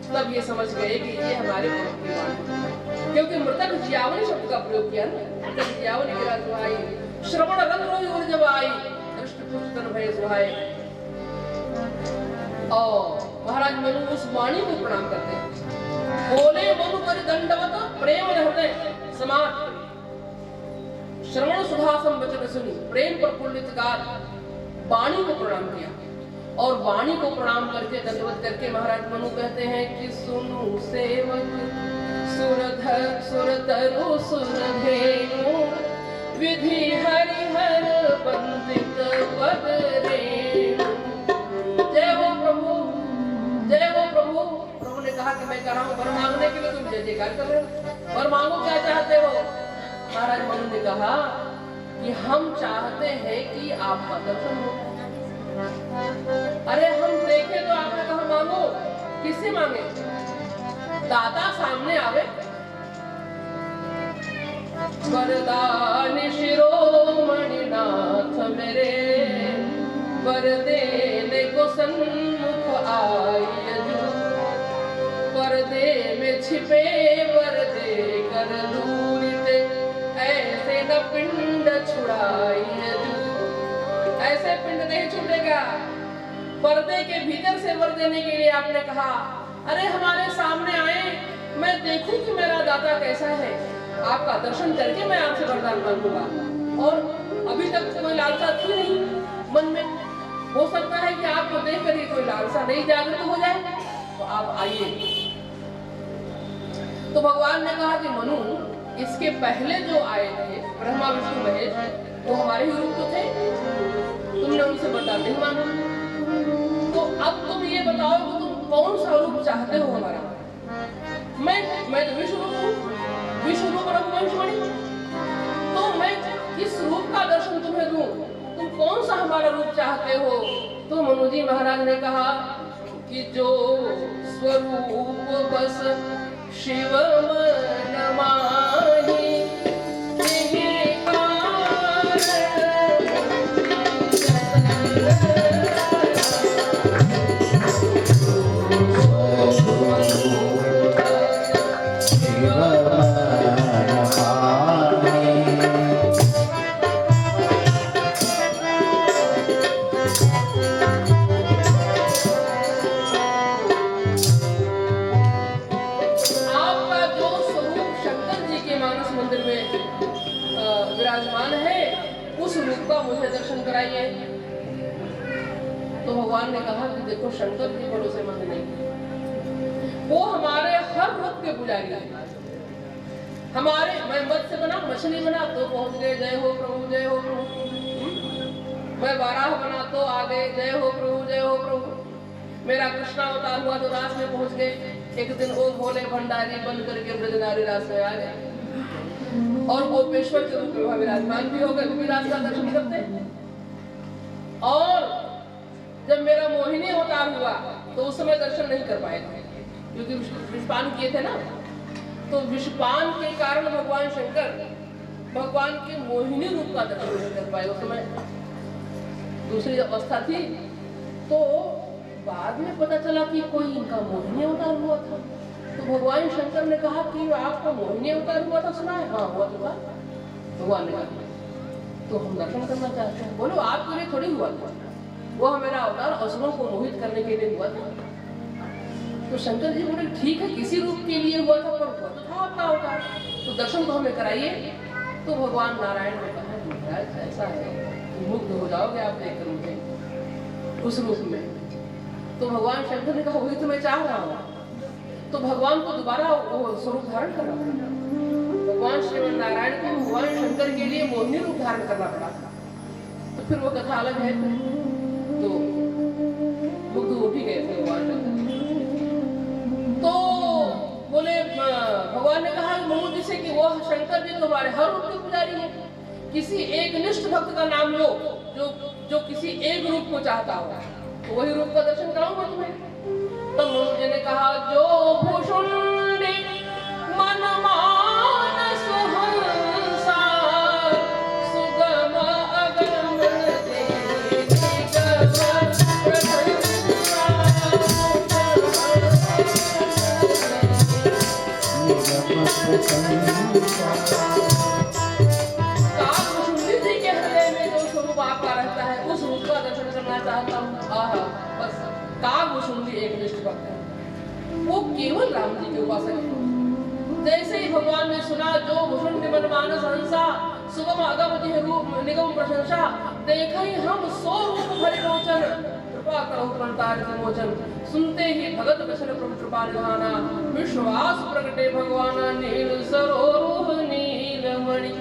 तब ये समझ गए कि ये हमारे प्रभु की वाणी, क्योंकि मृतक जियावनी शब्द का प्रयोग किया ना, मृतक जियावनी गिरा सुहाई। श्रवण रंध्र जब आई, हृष्ट पुष्ट तन भय सुहाए। और महाराज मनु उस वाणी को प्रणाम करते हैं। बोले मनु कर दंडवत प्रेम हृदय समात। श्रवण सुधासम वचन सुनी, प्रेम प्रफुल्लित गात वाणी को प्रणाम किया। और वाणी को प्रणाम करके दंडवत करके महाराज मनु कहते हैं कि सुनु सेवक सुरतरु सुरधेनु विधि हरिहर वंदित पद रेणु। जय हो प्रभु, जय हो प्रभु। प्रभु ने कहा कि मैं कर रहा हूँ वर मांगने के लिए, तुम जय जयकार कर रहे हो। वर मांगो, क्या चाहते हो? महाराज मनु ने कहा कि हम चाहते हैं कि आपका दर्शन हो। अरे हम देखे तो आपने कहा मांगो, किससे मांगे? दाता सामने आवे। वरदान शिरोमणि नाथ मेरे, वर देने को सन्मुख आयजो। पर्दे में छिपे वर दे कर दूरित, ऐसे न पिंड छुड़ाइयजो। ऐसे पिंड नहीं छूटेगा। पर्दे के भीतर से वर देने के लिए आपने कहा। अरे हमारे सामने आए, मैं देखूं कि मेरा दाता कैसा है, आपका दर्शन करके मैं आपसे वरदान मांगूंगा। और अभी तक कोई लालसा थी नहीं मन में, हो सकता है कि आपको देख कर ही कोई लालसा नहीं जागृत हो जाए, तो आप आइए। तो भगवान ने कहा कि मनु, इसके पहले जो आए थे ब्रह्मा विष्णु महेश, वो हमारे ही रूप तो थे, तुमने उनसे वरदान नहीं मांगा। तो अब तुम ये बताओ कि तुम कौन सा रूप चाहते हो हमारा? मैं तो विष्णु रूप हूँ, विष्णु रूप रघुवंशमणि। तो मैं किस रूप का दर्शन तुम्हें दूं? तुम कौन सा हमारा रूप चाहते हो? तो मनु जी महाराज ने कहा कि जो स्वरूप बस शिव मन माही, मुझे दर्शन कराइए। तो भगवान ने कहा कि देखो, शंकर जी भरोसेमंद नहीं, वो हमारे हर रूप के पुजारी हैं। हमारे, मैं मत्स्य बना, मछली बना तो पहुंच गए, जय हो प्रभु, जय हो प्रभु। मैं वाराह बना तो आ गए, जय हो प्रभु, जय हो प्रभु। मेरा कृष्णा अवतार हुआ तो रास में पहुंच गए। एक दिन वो भोले भंडारी बन करके ब्रजनारी रास में आ गए, और गोपेश्वर के रूप में विराजमान भी हो गए, वो भी रास का दर्शन करते। और जब मेरा मोहिनी अवतार हुआ तो उस समय दर्शन नहीं कर पाए थे, क्योंकि विषपान किए थे ना। तो विषपान के कारण भगवान शंकर भगवान के मोहिनी रूप का दर्शन नहीं कर पाए। उस समय दूसरी अवस्था थी। तो बाद में पता चला कि कोई इनका मोहिनी अवतार हुआ था। तो भगवान शंकर ने कहा कि आपका मोहिनी अवतार हुआ था, सुना है? हाँ, हुआ तो था। भगवान ने कहा तो हम दर्शन करना चाहते हैं। बोलो, आपके लिए थोड़ी हुआ था, वो मेरा अवतार असुरों को मोहित करने के लिए हुआ था। तो शंकर जी बोले ठीक है, किसी रूप के लिए हुआ था, पर हुआ तो था आपका अवतार, तो दर्शन तो हमें कराइए। तो भगवान नारायण ने कहा ऐसा है, मुग्ध हो जाओगे आप देखकर मुझे उस रूप में। तो भगवान शंकर ने कहा वही तो मैं चाह रहा हूँ। तो भगवान को दोबारा वो स्वरूप धारण करना पड़ा। भगवान श्रीमन नारायण को भगवान शंकर के लिए मोहिनी रूप धारण करना पड़ा। तो फिर वो कथा अलग है। तो मुग्ध हो भी गए थे भगवान शंकर। तो बोले, भगवान ने कहा मनु जी से कि वो शंकर जी तो हमारे हर रूप के पुजारी है, किसी एक निष्ठ भक्त का नाम लो जो किसी एक रूप को चाहता हो, तो वही रूप का दर्शन कराऊंगा तुम्हें। तो मनु जी ने कहा जो भुषुंडी मन मान सुहंसा, सुगम अगम जी के हृदय में जो स्वरूप आपका रहता है, उस रूप का दर्शन करना चाहता हूँ। बस कागभूषुंडी एक निष्ठ भक्त है, वो केवल राम जी के उपासक है। जैसे ही भगवान ने सुना जो भुषुंडी मन मानस हंसा, सुगम अगम रूप निगम प्रशंसा, देखई हम सो रूप भरे लोचन, कृपा करो प्रणतार विमोचन। सुनते ही भगत वचन प्रभु कृपा निधाना, विश्वास प्रगटे भगवाना। नील सरोरुह नीलमणि,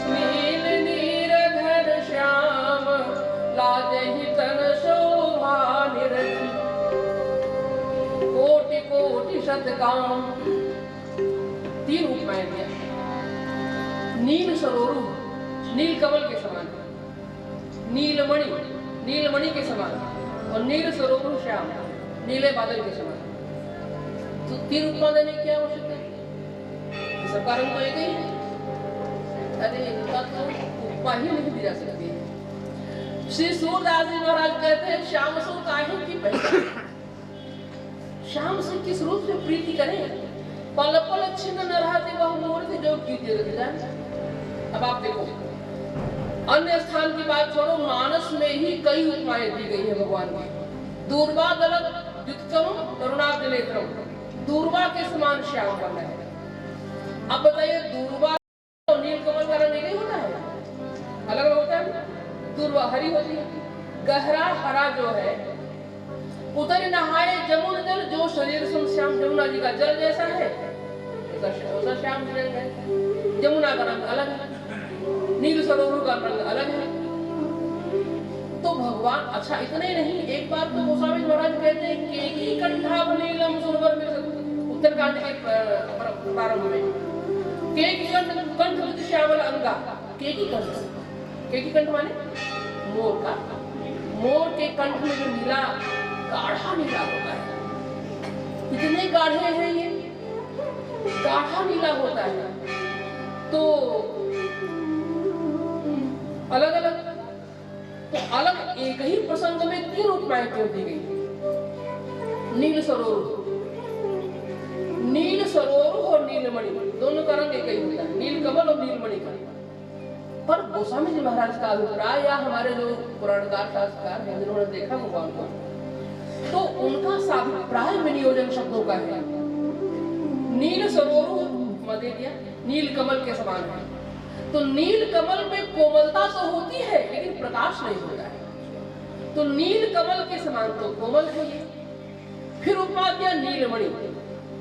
नील नीरधर श्याम, लाजहि तन शोभा निरखी। कोटि कोटि शतकाम, 3 उपमाएं दिया। नील सरोरु, नील कमल के समान, नीलमणि, नीलमणि के समान, और नील सरोरु श्याम, नीले बादल के समान। तो 3 उपमा देने की क्या आवश्यकता है? सबका रंग तो एक ही है। अरे इनका तो उपमा ही नहीं दी जा सकती है। श्री सूरदास जी महाराज कहते हैं, श्याम सो काहे की पहचान। श्याम से किस रूप से प्रीति करें? पल पल छिन्न न रहते वह मूर्ति जो कीजिए रख जाए। अब आप देखो, अन्य स्थान की बात छोड़ो, मानस में ही कई उपमाएं दी गई है भगवान की। दूर्वा दलत युक्तम करुणाब्ध नेत्रम, दूर्वा के समान श्याम बना है। अब बताइए, दूर्वा और नीलकमल का रंग एक ही होता है? अलग अलग होता है। दूर्वा हरी होती है, गहरा हरा जो है। उतर नहाए जमुन जल, जो शरीर सम श्याम, जमुना जी का जल जैसा है वैसा श्याम रंग है। जमुना का रंग अलग है, नील सरोवर का रंग अलग है। तो भगवान, अच्छा इतना ही नहीं, एक बार तो गोस्वामी महाराज कहते हैं केकी कंठाभ नीलम सुरवर में, उत्तरकांड के प्रारंभ में, केकी कंठ श्यामल अंगा। केकी कंठ माने मोर का, मोर के कंठ में जो नीला, गाढ़ा नीला होता है। कितने गाढ़े हैं ये, गाढ़ा नीला होता है। तो अलग अलग, तो अलग एक ही प्रसंग में 3 उपमाएं क्यों दी गई? नील सरोवर, नील सरोवर और नीलमणि, दोनों का रंग एक ही होता है, नील कमल और नीलमणि का। पर गोस्वामी जी महाराज का अभिप्राय, या हमारे जो पुराणकार शास्त्रकार हैं जिन्होंने देखा भगवान को, तो उनका अभिप्राय विनियोजन शब्दों का है। नील सरोवर दे दिया, नील कमल के समान है। तो नील कमल में कोमलता तो होती है लेकिन प्रकाश नहीं होता है। तो नील कमल के समान तो कोमल है ये। फिर उपमा दिया नीलमणि,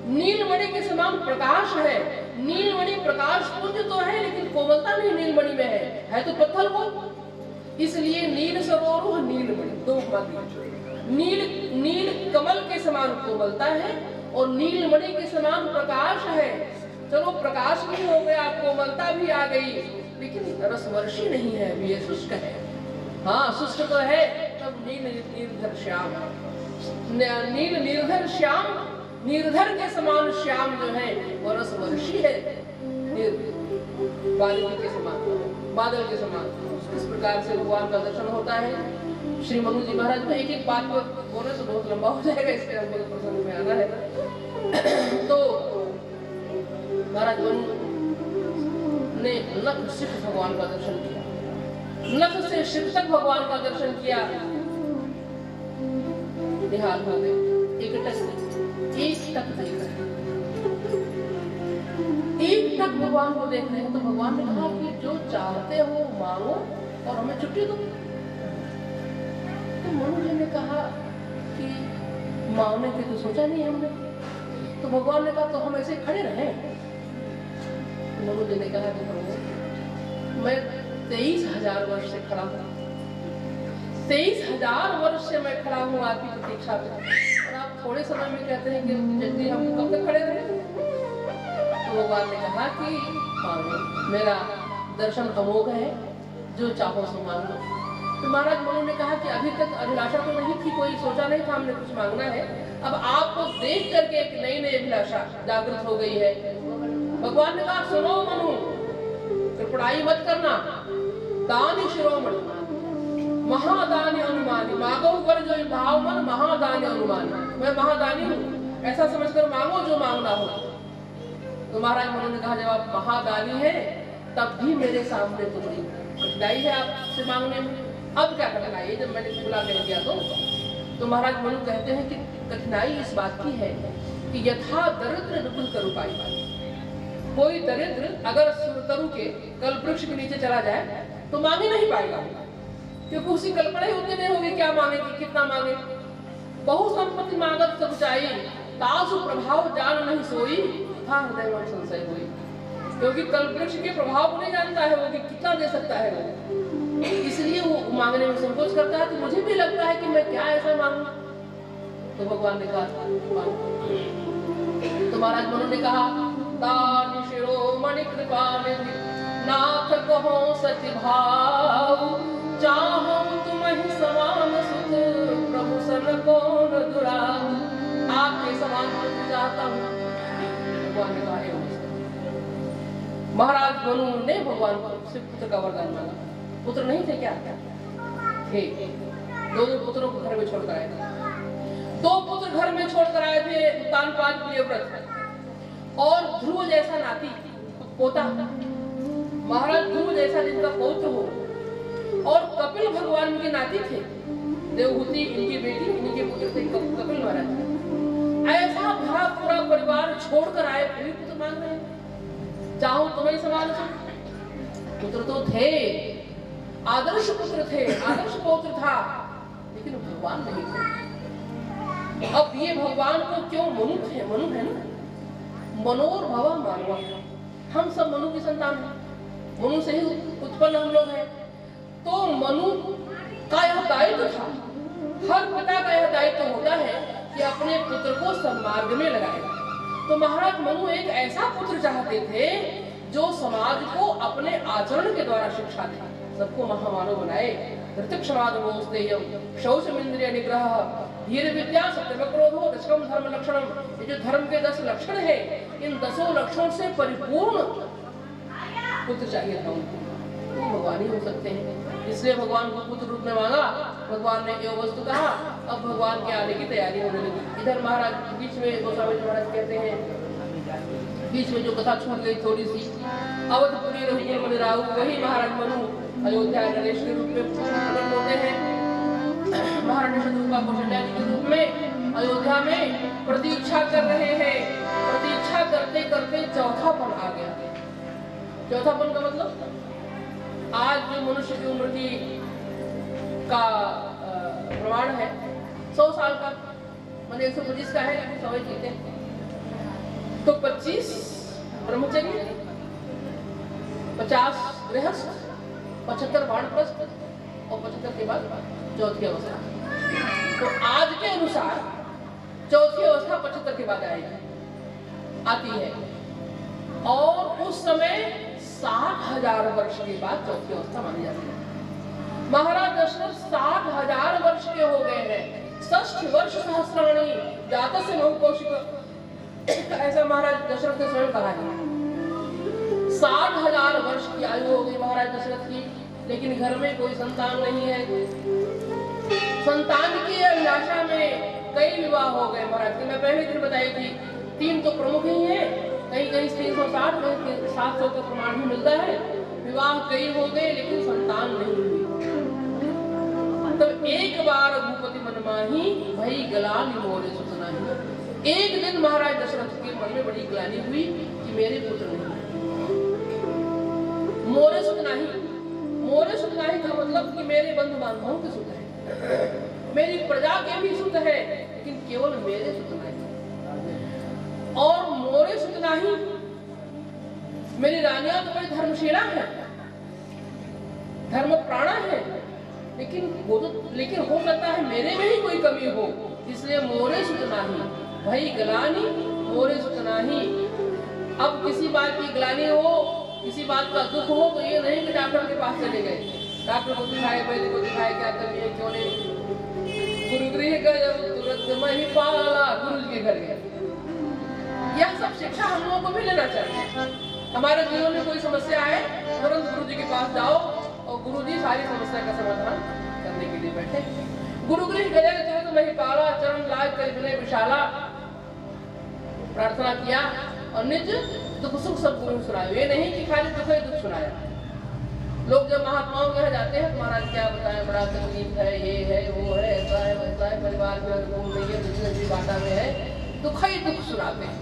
नीलमणि के समान प्रकाश है। नीलमणि प्रकाश पुंज तो है लेकिन कोमलता नहीं नीलमणि में है तो पत्थर को। इसलिए नील सरोवर नीलमणि, 2 उपमा दी। नील कमल के समान कोमलता है और नीलमणि के समान प्रकाश है। चलो प्रकाश भी हो गया, कोमलता भी आ गई, लेकिन रसवर्षी नहीं है, ये शुष्क है। हाँ शुष्क तो है, तब नील निर्धर श्याम, नील निर्धर श्याम, निर्धर के समान श्याम जो है वो रसवर्षी है, बादल के समान, बादल के समान। इस प्रकार से भगवान का दर्शन होता है। श्री मनु जी महाराज को एक एक बात को बोले तो बहुत लंबा हो जाएगा, इसलिए हमको प्रसंग में आना है। तो महाराज मनु ने नख सिख भगवान का दर्शन किया, नख से शिव तक भगवान का दर्शन किया। निहाल हो गए, एक टक देख रहे, एक टक भगवान को देख रहे हैं। तो भगवान ने कहा कि जो चाहते हो मांगो और हमें छुट्टी दो। तो मनु जी ने कहा कि मांगने की तो सोचा नहीं हमने। तो भगवान ने कहा तो हम ऐसे खड़े रहे। मनु जी ने कहा कि प्रभु मैं 23,000 वर्ष से खड़ा हूँ, 23,000 वर्ष से मैं खड़ा हूँ आपकी प्रतीक्षा में, और आप थोड़े समय में कहते हैं कि जल्दी हम कब तक खड़े रहे। तो भगवान ने कहा कि मेरा दर्शन अमोघ है, जो चाहो सो मांगो। तो महाराज मनु ने कहा कि अभी तक अभिलाषा तो नहीं थी, कोई सोचा नहीं था हमने कुछ मांगना है। अब आपको देख करके एक नई नई अभिलाषा जागृत हो गई है। भगवान ने कहा सुनो मनु, फिर पढ़ाई मत करना। दानी शिरोमणि महादानी अनुमानी, मांगो वर जो भाव मन महादानी अनुमानी, मैं महादानी हूँ ऐसा समझकर मांगो जो मांगना हो। तो महाराज मनु ने कहा जब आप महादानी है तब भी मेरे सामने तो बड़ी कठिनाई है आपसे मांगने में। अब क्या कठिनाई है जब मैंने बुला कर दिया तो महाराज मनु कहते हैं कि कठिनाई इस बात की है कि यथा दरिद्र नकुल करुपाई, कोई दरिद्र अगर सुरतरु के कल वृक्ष के नीचे चला जाए तो मांग ही नहीं पाएगा। क्योंकि उसकी कल्पना ही उतनी नहीं होगी क्या मांगेगी, कितना मांगे। बहु संपत्ति मांगत सब चाही, तासु प्रभाव जान नहीं सोई, था हृदय में संशय हुई। क्योंकि कल्पवृक्ष के प्रभाव को नहीं जानता है वो कि कितना दे सकता है वो, इसलिए वो मांगने में संकोच करता है। तो मुझे भी लगता है कि मैं क्या ऐसा मांगू। तो भगवान ने कहा, तो महाराज मनु ने कहा, दान शिरोमणि कृपानिधि नाथ कहो सति भाव, चाहो तुम्हि समान सुत प्रभु सन कौन दुराव। आपके समान पुत्र चाहता हूँ। भगवान ने कहा, महाराज मनु ने भगवान से पुत्र का वरदान मांगा। पुत्र नहीं थे क्या? थे। दो पुत्रों को घर में छोड़कर आए थे। 2 पुत्र घर में छोड़कर आए थे, उत्तानपाद प्रियव्रत और ध्रुव जैसा नाती पोता। महाराज ध्रुव जैसा जिनका पौत्र हो, और कपिल भगवान के नाती थे। देवहूति इनकी बेटी, इनके पुत्र थे कपिल महाराज। ऐसा भरा पूरा परिवार छोड़कर आए, फिर पुत्र मांग रहे हैं। चाहो तुम्हें सवाल पुत्र तो थे, आदर्श पुत्र थे, आदर्श पौत्र था, लेकिन भगवान नहीं थे। अब ये भगवान को क्यों मनु थे? मनु है ना, मनोर्भव मानवा। हम सब मनु की संतान हैं, मनु से ही उत्पन्न हम लोग हैं। तो मनु का यह दायित्व था, हर पिता का यह दायित्व होता है कि अपने पुत्र को सन्मार्ग में लगाए। तो महाराज मनु एक ऐसा पुत्र चाहते थे जो समाज को अपने आचरण के द्वारा शिक्षा दे, सबको महामानव बनाए। शौचमिंद्रिय निग्रह, धीर विद्या, सत्यम क्रोधो, दशकम धर्म लक्षणम। ये जो धर्म के 10 लक्षण है, इन 10 लक्षणों से परिपूर्ण पुत्र चाहिए था उनको। तो भगवान ही हो सकते हैं, इसलिए भगवान को पुत्र रूप में मांगा। भगवान ने एवं वस्तु कहा। अब भगवान के आने की तैयारी होने लगी। इधर महाराज बीच में गोस्वामी महाराज कहते हैं, बीच में जो कथा छूट गई थोड़ी सी, अवधपुरी रघुकुल मणि राहु, वही महाराज मनु अयोध्या नरेश के रूप में प्रकट होते हैं। महारानी शत्रुपा कौशल्या जी के रूप में अयोध्या में प्रतीक्षा कर रहे हैं। प्रतीक्षा करते करते चौथापन आ गया। चौथापन का मतलब, आज जो मनुष्य की उम्र की का प्रमाण है 100 साल का, मैंने 125 का है, लेकिन 100 जीते हैं। तो 25 ब्रह्मचर्य, 50 गृहस्थ, 75 वानप्रस्थ और 75 के बाद चौथी अवस्था। तो आज के अनुसार चौथी अवस्था 75 के बाद आएगी, आती है। और उस समय 60,000 वर्ष के बाद चौथी अवस्था मानी जाती है। महाराज दशरथ 60,000 वर्ष के हो गए हैं। 60 वर्ष सहस्राणी जात से बहुकौशिक, ऐसा महाराज दशरथ ने स्वयं कहा है। 60,000 वर्ष की आयु हो गई महाराज दशरथ की, लेकिन घर में कोई संतान नहीं है। संतान की अभिलाषा में कई विवाह हो गए महाराज के। मैं पहले दिन बताई थी, 3 तो प्रमुख ही है, कहीं कहीं 360, कहीं 700 का प्रमाण भी मिलता है। विवाह कई हो गए, लेकिन संतान नहीं हुई। तब एक बार भूपति मन माही, भई ग्लानि मोरे सुत नाहि। एक दिन महाराज दशरथ के मन में बड़ी ग्लानि हुई कि मेरे पुत्र नहीं। मोरे सुत नाही, मोरे सुत नाही का मतलब कि मेरे बंधु बांधवों के सुत है, मेरी प्रजा के भी सुत है, लेकिन केवल मेरे सुत नहीं। और मोरे सुत नाही, मेरी रानियां तो बड़ी धर्मशीला है, धर्म प्राणा है, लेकिन हो सकता है मेरे में ही कोई कमी हो, इसलिए मोरे सुत नाही, भई ग्लानि मोरे सुत नाही। अब किसी बात की ग्लानि हो, किसी बात का दुख हो, तो ये नहीं कि डॉक्टर के पास चले गए, डॉक्टर को दिखाए, वैद्य को दिखाए, क्या कमी है क्यों नहीं। गुरुगृह गए तुरंत महिपाला, गुरु जी के घर गए। यह सब शिक्षा हम लोगों को भी लेना चाहिए। हमारे जीवन में कोई समस्या है, तुरंत गुरु जी के पास जाओ और गुरु जी सारी समस्या का समाधान करने के लिए बैठे। गुरुगृह गए तुरंत महिपाला, चरण लाग कर विनय विशाला, प्रार्थना किया और निज दुख सुख सब गुरु सुनाए। ये नहीं कि खाली दुख ही दुख सुनाया। लोग जब महात्माओं के यहाँ जाते हैं तो महाराज क्या बताएं, बड़ा तकलीफ है, ये है, वो है, ऐसा है, वैसा है, परिवार में अनुकूल नहीं है, बिजनेस भी बाटा में है, दुख ही दुख सुनाते हैं।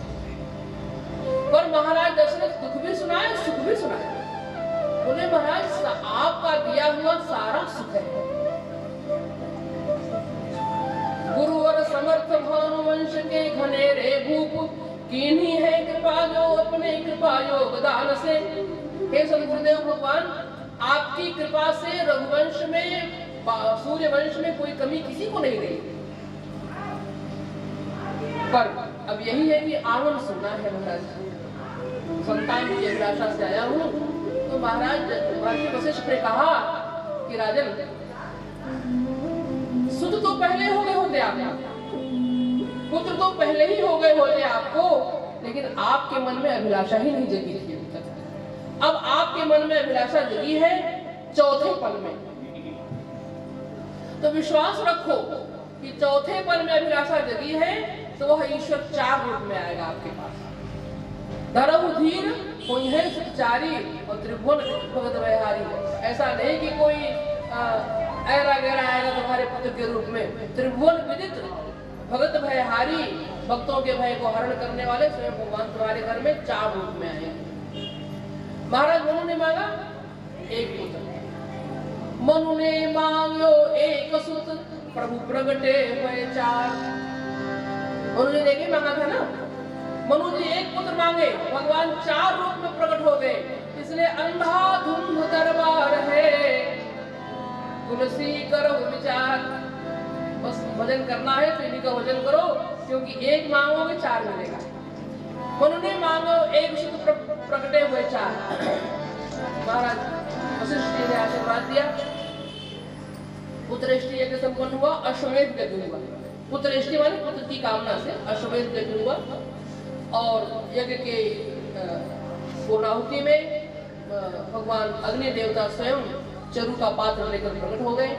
पर महाराज दशरथ दुख भी सुनाए, सुख भी सुनाए। बोले महाराज आपका दिया हुआ सारा सुख है, कीन्ही है कृपा जो अपने कृपा योगदान से। हे सदगुरुदेव भगवान, आपकी कृपा से रघुवंश में, सूर्य वंश में कोई कमी किसी को नहीं रही। पर अब यही है कि आनंद सुनना है महाराज, संतान की अभिलाषा से आया हूँ। तो महाराज महर्षि वशिष्ठ ने कहा कि राजन, सुत तो पहले हो गए होते आप, पुत्र तो पहले ही हो गए होते आपको, लेकिन आपके मन में अभिलाषा ही नहीं जगी थी अभी तक। अब आपके मन में अभिलाषा जगी है चौथे पल में। तो विश्वास रखो कि चौथे पल में अभिलाषा जगी है तो वह ईश्वर 4 रूप में आएगा आपके पास। धरहु धीर पुण्य सुखचारी और त्रिभुवन भगत व्यवहारी। ऐसा नहीं कि कोई ऐरा गैरा आएगा तुम्हारे पुत्र के रूप में। त्रिभुवन विदित भगत भयहारी, भक्तों के भय को हरण करने वाले स्वयं भगवान तुम्हारे घर में 4 रूप में आए। महाराज मनु ने मांगा एक पुत्र, मनु ने मांगो एक सुत, प्रभु प्रगटे हुए 4। मनु जी ने एक ही मांगा था ना, मनु जी एक पुत्र मांगे, भगवान 4 रूप में प्रकट हो गए। इसलिए अंधाधुंध दरबार है, तुलसी करो विचार। बस भजन करना है तो इन्हीं का भजन करो, क्योंकि एक मांगोगे 4 मिलेगा। मनु ने मांगो एक सुत, प्रकटे हुए 4। महाराज वशिष्ठ जी ने आशीर्वाद दिया, पुत्रेष्टि यज्ञ संपन्न हुआ, अश्वमेध यज्ञ हुआ। पुत्रेष्टि माने पुत्र की कामना से अश्वमेध यज्ञ हुआ। और यज्ञ के पूर्णाहुति में भगवान अग्नि देवता स्वयं चरु का पात्र लेकर प्रकट हो गए।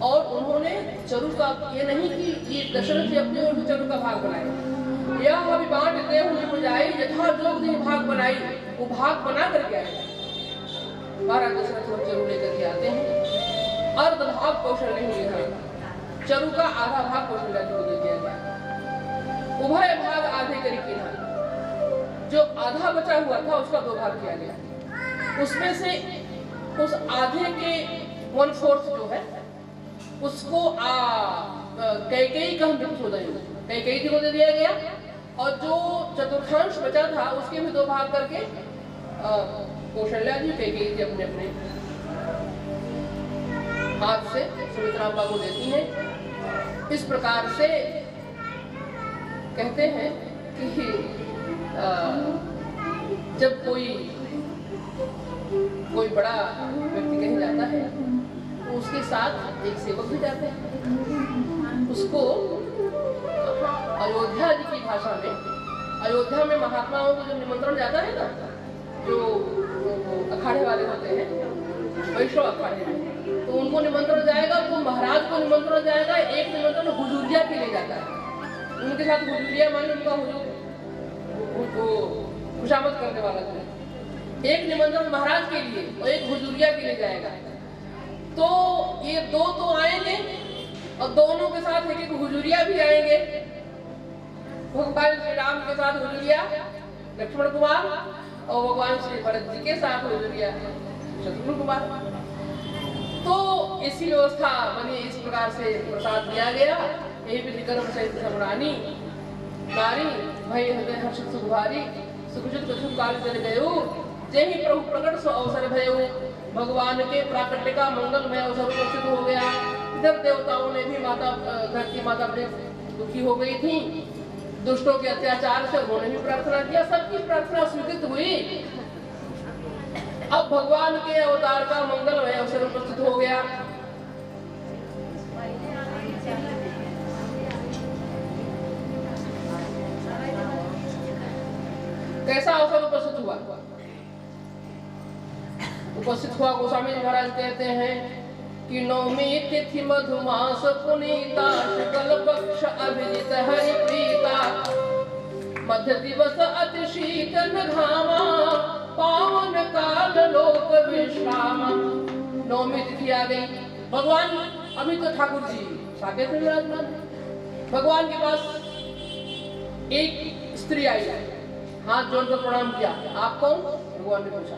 और उन्होंने चरु का, ये नहीं कि ये दशरथ जी अपने और चरु का भाग बनाए, यह अभी बांट देव निपुजाई यथा जोग ने भाग बनाई, वो भाग बना करके आए। महाराज दशरथ वो चरु लेकर के आते हैं। अर्ध भाग कौशल्य हुए हैं, चरु का आधा भाग कौशल्या जी को दे दिया गया। उभय भाग आधे करी ना, जो आधा बचा हुआ था उसका 2 भाग किया गया। उसमें से उस आधे के 1/4 जो है उसको कैकेयी का कैकेयी को दे दिया गया। और जो चतुर्थांश बचा था उसके भी 2 भाग करके कौशल्या जी कैकेयी जी अपने अपने हाथ से सुमित्रा को देती हैं। इस प्रकार से कहते हैं कि जब कोई बड़ा व्यक्ति कहीं जाता है तो उसके साथ एक सेवक भी जाते हैं। उसको अयोध्या जी की भाषा में, अयोध्या में महात्माओं को जो निमंत्रण जाता है ना, जो अखाड़े वाले होते हैं, वैष्णव अखाड़े में, तो उनको निमंत्रण जाएगा, तो महाराज को निमंत्रण जाएगा। एक निमंत्रण हुजूरिया के लिए जाता है, उनके साथ हुजूरिया माने उनका हुजूर खुशामद करने वाला है। एक निमंत्रण महाराज के लिए और एक हुजूरिया के लिए जाएगा। तो ये 2 तो आएंगे और दोनों के साथ एक हुजूरिया भी आएंगे। भगवान श्री राम के साथ हुजूरिया लक्ष्मण कुमार और भगवान श्री भरत जी के साथ हुजूरिया शत्रुघ्न कुमार। तो इसी व्यवस्था बनी, इस प्रकार से प्रसाद दिया गया। यही विधिकर्म सहित समरानी नारी भय हृदय हर्षित सुखभारी, सुखजित कछुक काल चल गयो, जेहि प्रभु प्रकट सो अवसर भयो। भगवान के प्राकट्य का मंगलमय अवसर उपस्थित हो गया। इधर देवताओं ने भी माता, धरती माता बड़े दुखी हो गई थी दुष्टों के अत्याचार से, उन्होंने भी प्रार्थना किया, सबकी प्रार्थना स्वीकृत हुई। अब भगवान के अवतार का मंगलमय अवसर उपस्थित हो गया। कैसा अवसर उपस्थित हुआ? उपस्थित हुआ गोस्वामी जी महाराज कहते हैं कि नवमी तिथि मधुमास पुनीता, शुक्ल पक्ष अभिजित हरि प्रीता, मध्य दिवस अति शीतल घामा, पावन काल लोक विश्राम। नवमी तिथि आ गई। भगवान अभी तो ठाकुर जी साकेत में विराजमान। भगवान के पास एक स्त्री आई, हाथ जोड़कर प्रणाम किया। आप कौन? भगवान ने पूछा।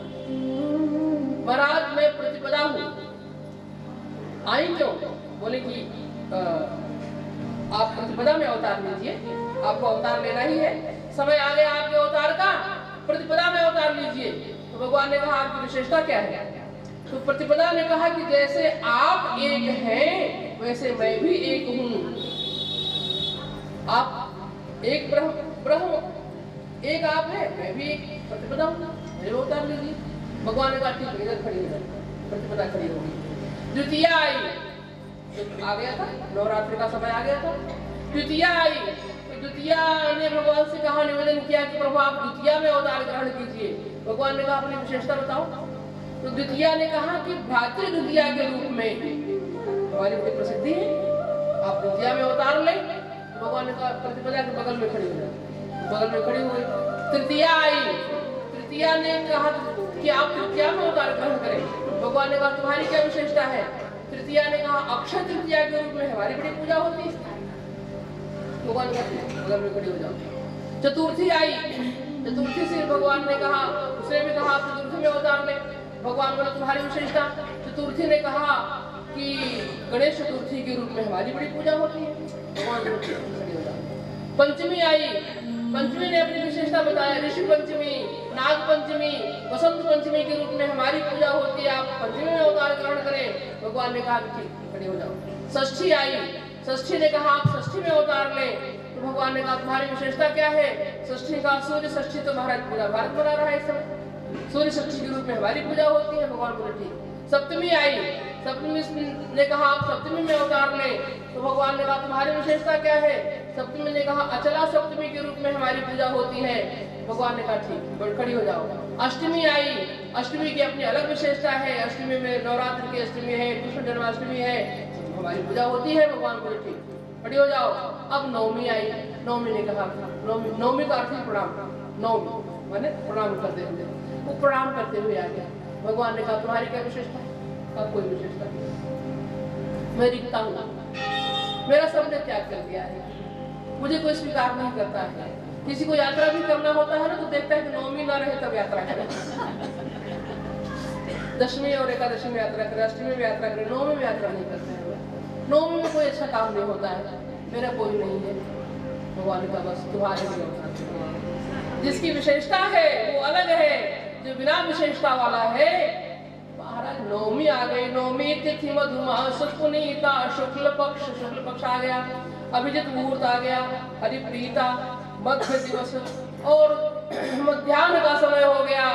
महाराज मैं प्रतिपदा हूँ। आई क्यों? बोले कि आप प्रतिपदा में अवतार लीजिए, आपको अवतार लेना ही है। समय आ गया आपके अवतार का, प्रतिपदा में अवतार लीजिए। तो भगवान ने कहा आपकी विशेषता क्या है? तो प्रतिपदा ने कहा कि जैसे आप एक हैं वैसे मैं भी एक हूँ। आप एक ब्रह्म एक आप है, मैं भी एक प्रतिपदा हूँ, मेरे अवतार लीजिए। भगवान ने कहा ठीक है, इधर खड़ी हो जाए। प्रतिपदा खड़ी होगी। द्वितीया आई, आ गया था, नवरात्रि का समय आ गया था। द्वितीया आई, तो द्वितीया ने भगवान से कहा, निवेदन किया कि प्रभु आप द्वितीया में अवतार ग्रहण कीजिए। भगवान ने कहा अपनी विशेषता बताओ। तो द्वितीया ने कहा कि भ्रातृ द्वितीया के रूप में हमारी बड़ी प्रसिद्धि है, आप द्वितीया में अवतार लें। भगवान ने कहा प्रतिपदा के बगल में खड़ी हो जाए। बगल में खड़ी हो गई। तृतीया आई, तृतीया ने कहा कि आप तृतीया में अवतार ग्रहण करें। भगवान ने कहा तुम्हारी क्या विशेषता है? तृतीया ने कहा अक्षय तृतीया के रूप में हमारी बड़ी पूजा होती है। भगवान ने बगल में खड़ी हो जाओ। चतुर्थी आई, चतुर्थी से भगवान ने कहा, उसने भी कहा आप चतुर्थी में अवतार ले। भगवान बोला तुम्हारी विशेषता? चतुर्थी ने कहा कि गणेश चतुर्थी के रूप में हमारी बड़ी पूजा होती है। भगवान खड़ी हो जाओ। पंचमी आई, पंचमी ने अपनी विशेषता बताया, ऋषि पंचमी, नाग पंचमी, वसंत पंचमी के रूप में हमारी पूजा होती है, आप पंचमी में अवतार ग्रहण करें। भगवान ने कहा ठीक, खड़े हो जाओ। षष्ठी आई, षष्ठी ने कहा आप षष्ठी में अवतार लें। तो भगवान ने कहा तुम्हारी विशेषता क्या है? षष्ठी का सूर्य षष्ठी तो महाराज पूरा भारत मना रहा है इस समय, सूर्य षष्ठी के रूप में हमारी पूजा होती है। भगवान बोले ठीक। सप्तमी आई, सप्तमी ने कहा आप सप्तमी में अवतार लें। तो भगवान ने कहा तुम्हारी विशेषता क्या है? सप्तमी ने कहा अचला सप्तमी के रूप में हमारी पूजा होती है। भगवान ने कहा ठीक, खड़ी हो जाओ। अष्टमी आई, अष्टमी की अपनी अलग विशेषता है। अष्टमी में नवरात्र की अष्टमी है, कृष्ण जन्माष्टमी है, हमारी पूजा होती है। भगवान बोले ठीक, खड़ी हो जाओ। अब नवमी आई, नवमी ने कहा नवमी का अर्थ प्रणाम, नवमी माने प्रणाम करते हुए, वो प्रणाम करते हुए आ गया। भगवान ने कहा तुम्हारी क्या विशेषता? अब कोई विशेषता नहीं, मैं रिक्ता हूँ, मेरा सबने त्याग कर दिया है, मुझे कोई स्वीकार नहीं करता है। किसी को यात्रा भी करना होता है ना तो देखता है कि नवमी ना रहे तब यात्रा करे, दशमी और एकादशी में यात्रा करे, अष्टमी में यात्रा करे, नवमी में यात्रा नहीं करते हैं। नवमी में कोई अच्छा काम नहीं होता है, मेरा कोई नहीं है। भगवान का बस तुम्हारे लिए होता, जिसकी विशेषता है वो अलग है, जो बिना विशेषता वाला है। महाराज नवमी आ गई, नवमी तिथि मधुमास पुनीता, शुक्ल पक्ष आ गया, अभिजित मुहूर्त आ गया, हरिप्रीता, मध्य दिवस और मध्याह्न का समय हो गया।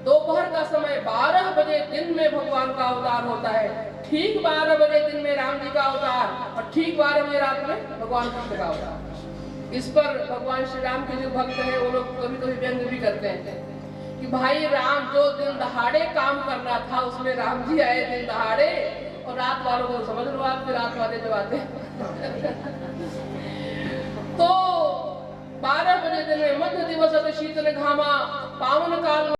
दोपहर का समय 12 बजे दिन में भगवान का अवतार होता है। ठीक 12 बजे दिन में राम जी का अवतार और ठीक 12 बजे रात में भगवान कृष्ण का अवतार। इस पर भगवान श्री राम के जो भक्त हैं वो लोग कभी कभी व्यंग भी करते हैं कि भाई राम जो दिन दहाड़े काम करना था उसमें राम जी आए दिन दहाड़े, और रात वालों को समझ लो आप, रात वाले जो आते तो 12 बजे दिन में मध्य दिवस अति शीतल घामा, पावन काल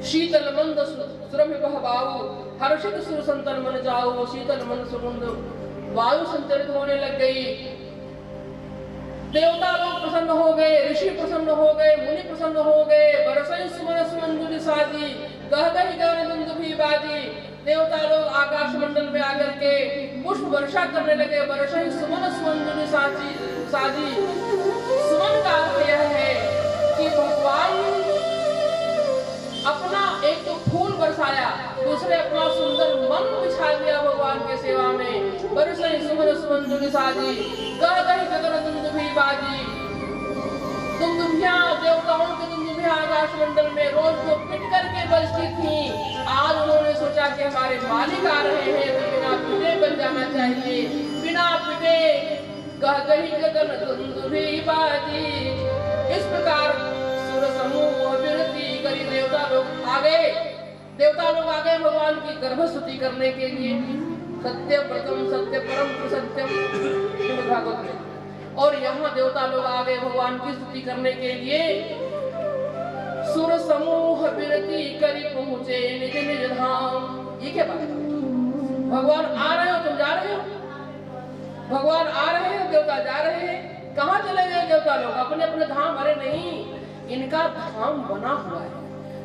शीतल मंद सुरभि बहबाऊ, हर्षित सुर संतन मन जाऊ, शीतल मंद सुगंध वायु संचरित होने लग गई। देवता लोग प्रसन्न हो गए, ऋषि प्रसन्न हो गए, मुनि प्रसन्न हो गए। बरसई सुमन सुमंजुली साजी, गह गही गगन दुंदुभी बाजी। देवता लोग आकाश मंडल में आकर के पुष्प वर्षा करने लगे। बरसई सुमन सुमंजुली साजी, सुमन का अर्थ यह है कि भगवान अपना एक तो फूल बरसाया, दूसरे अपना सुंदर मन बिछा दिया भगवान के सेवा में। बरसई सुमन सुमंजुली साजी, गह गही गगन दुंदुभी बाजी। दुंदुभियां, देवताओं की दुंदुभियां आकाश मंडल में रोज को पिट करके बजती थी। आज उन्होंने सोचा कि हमारे मालिक आ रहे हैं तो बिना पिटे बज जाना चाहिए। बिना पिटे गह गही गगन दुंदुभी बाजी। इस प्रकार सुर समूह विनती करी देवता लोग आ गए। देवता लोग आ गए भगवान की गर्भस्तुति करने के लिए। सत्य प्रथम सत्य परम सत्यम भागवत में। और यहाँ देवता लोग आ गए भगवान की स्तुति करने के लिए। सुर समूह विनती करी पहुँचे निज निज धाम। ये क्या बात है? भगवान आ रहे हो, तुम जा रहे हो? भगवान आ रहे हैं, देवता जा रहे हैं। कहाँ चले गए देवता लोग? अपने अपने धाम। अरे नहीं, इनका धाम बना हुआ है।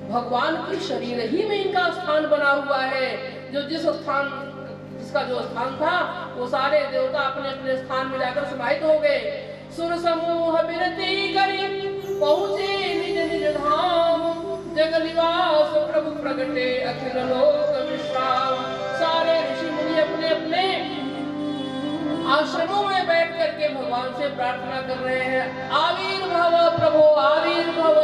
भगवान की शरीर ही में इनका स्थान बना हुआ है। जो जिसका जो स्थान था वो सारे देवता अपने अपने स्थान में जाकर समाहित हो गए। सुर समूह विनती करी पहुँचे निज निज धाम। जगनिवास प्रभु प्रगटे अखिल लोक विश्राम। सारे ऋषि मुनि अपने अपने आश्रमों में बैठ करके भगवान से प्रार्थना कर रहे हैं। आविर्भव प्रभु आविर्भव।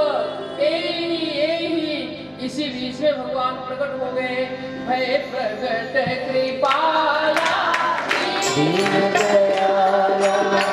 एहि इसी बीच में भगवान प्रकट हो गए। भय प्रगट कृपाला दीन दयाला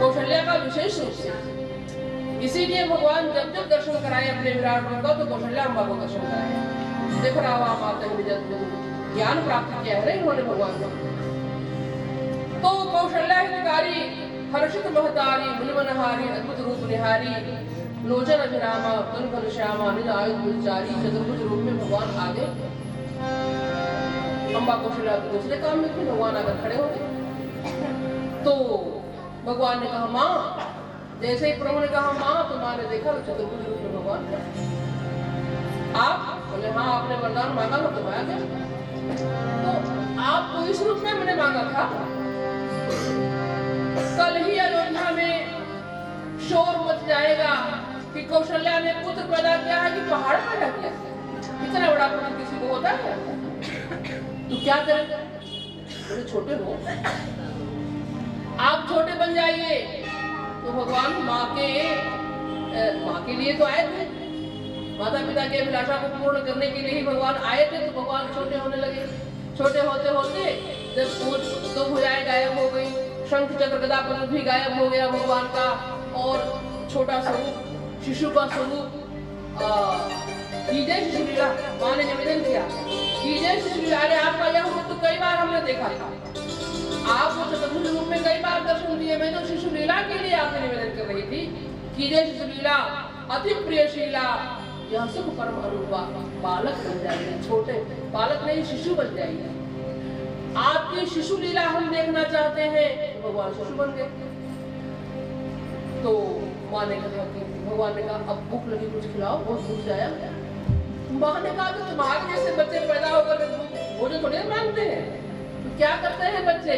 कौशल्या का विशेष रूप से। इसीलिए भगवान जब जब दर्शन कराए अपने विराट रूप का तो कौशल्या अम्बा को दर्शन कराए। देख रहा हुआ माता ज्ञान प्राप्त किया है इन्होंने भगवान को। तो कौशल्या हितकारी हर्षित महतारी मुनिमनहारी अद्भुत रूप निहारी लोचन अभिरामा तनु घनश्यामा निज आयुध गुलचारी चतुर्भुज रूप में भगवान आ गए। अम्बा कौशल्या के दूसरे काम में भी भगवान आकर खड़े हो गए। तो भगवान ने कहा माँ, जैसे ही प्रभु ने कहा माँ तो माँ ने देखा चतुर्भुज रूप में भगवान आप बोले हाँ आपने वरदान मांगा था तो आ गया। तो आपको इस रूप में मैंने मांगा था। कल ही अयोध्या में शोर मच जाएगा कि कौशल्या ने पुत्र पैदा किया है कि पहाड़ पैदा किया। इतना बड़ा पुत्र किसी को होता है तो क्या करेगा? बड़े छोटे हो आप, छोटे बन जाइए। तो भगवान माँ के लिए तो आए थे, माता पिता के अभिलाषा को पूर्ण करने के लिए ही भगवान आए थे। तो भगवान छोटे होने लगे। छोटे होते होते जब दो भुजाएं गायब हो गई, शंख चक्र गदा पद्म भी गायब हो गया भगवान का, और छोटा स्वरूप शिशु का स्वरूप कीजिए शिशु लीला मां ने निवेदन किया, कीजिए शिशु लीला। अरे आपका यह रूप तो कई बार हमने देखा था, आप वो चतुर्भुज रूप में कई बार दर्शन दिए, मैं तो शिशु लीला के लिए आपसे निवेदन कर रही थी, कीजिए शिशु लीला अति प्रियशीला, यह सुख परम अरूपा, बालक बन जाएगी, छोटे बालक नहीं शिशु बन जाएगी। आपकी शिशु लीला हम देखना चाहते हैं, तो भगवान शिशु बन गए। तो माँ ने कहा कि भगवान ने कहा अब भूख लगी कुछ खिलाओ, बहुत भूख जाया। माँ ने कहा कि तुम्हारे जैसे बच्चे पैदा होकर भोजन थोड़े मांगते हैं, तो क्या करते हैं बच्चे?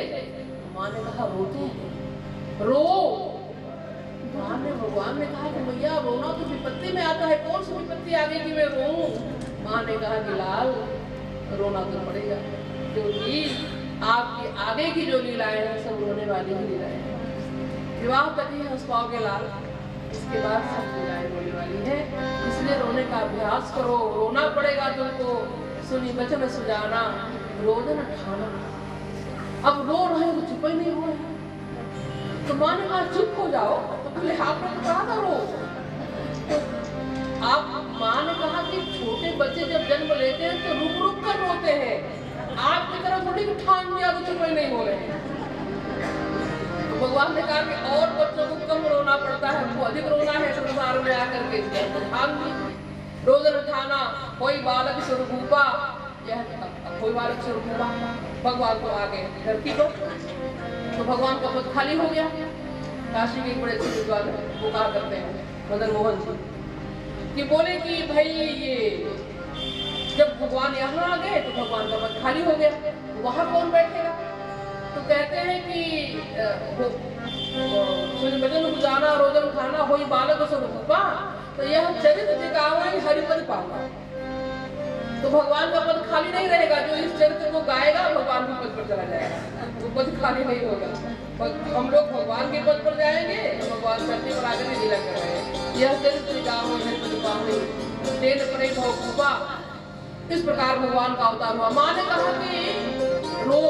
माँ ने कहा रोते हैं, रो। माँ ने भगवान ने कहा कि भैया रोना तो विपत्ति में आता है, कौन सी विपत्ति आ गई कि मैं रोऊं? माँ ने कहा कि लाल रोना तो पड़ेगा, क्योंकि आपकी आगे की जो लीलाएं हैं सब रोने वाली ही लीलाएं हैं। विवाह तक ही हंस पाओगे लाल, इसके बाद सब लीलाएं रोने वाली है, इसलिए रोने का अभ्यास करो, रोना पड़ेगा तुमको। सुनी वचन सुजाना रोदन ठाना, अब रो रहे तो चुप ही नहीं हुए। तो माँ ने कहा चुप हो जाओ, तो बोले आपने तो कहा था रो। तो आप माँ ने कहा कि छोटे बच्चे जब जन्म लेते हैं तो रुक रुक कर रोते हैं, आपकी तरह थोड़ी ठान दिया तो चुप ही नहीं हो रहे हैं। तो भगवान ने कहा कि और बच्चों को कम रोना पड़ता है, हमको अधिक रोना है संसार में आकर के, ठान दी रोदन ठाना कोई बालक स्वरूपा, यह कोई बालक स्वरूपा भगवान को आगे धरती पर। तो भगवान का पद खाली हो गया। काशी के बड़े अच्छे विद्वान पुकार करते हैं मदन मोहन जी कि बोले कि भाई ये जब भगवान यहाँ आ गए तो भगवान का पद खाली हो गया, वहां कौन बैठेगा? तो कहते हैं कि भजन गुजाना रोदन खाना होई बालक स्वरूपा, तो यह चरित्र दिखावे हरिपद पावा। तो भगवान का पद खाली नहीं रहेगा, जो इस चरित्र को गाएगा भगवान के पद पर चला जाएगा, वो पद खाली नहीं होगा। हम लोग भगवान के पद पर जाएंगे, भगवान धरती पर आकर लीला कर रहे हैं। यह चरित्र दिखावे हरिपद पावे तेन परे भवकुपा, इस प्रकार भगवान का अवतार हुआ। माँ ने कहा कि रो।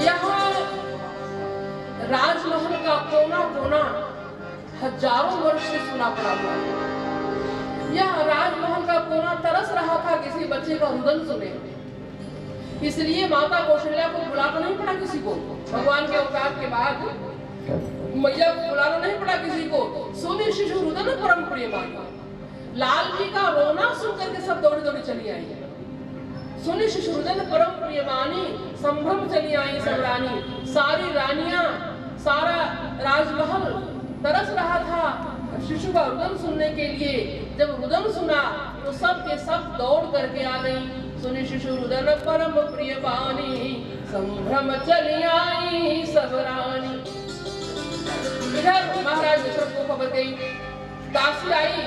यहाँ राजमहल का कोना कोना हजारों वर्ष से सुना पड़ा हुआ है। यह राजमहल का कोना तरस रहा था किसी बच्चे का रुदन सुने, इसलिए माता कौशल्या को बुलाना नहीं पड़ा किसी को। भगवान के अवतार के बाद मैया को बुलाना नहीं पड़ा किसी को। सुनी शिशु रुदन परम प्रिय माता, लाल जी का रोना सुन करके सब दौड़ी दौड़ी चली आई। सुनी शिशु रुदन परम प्रियवानी, संभ्रम चली आई सब रानी, सारी रानियां सारा राजमहल तरस रहा था शिशु का रुदन सुनने के लिए। जब रुदन सुना तो सब के सब दौड़ करके आ गई। सुनी शिशु रुदन परम प्रियवानी, संभ्रम चली आई सब रानी। इधर महाराज दशरथ को खबर गई, दासी आई,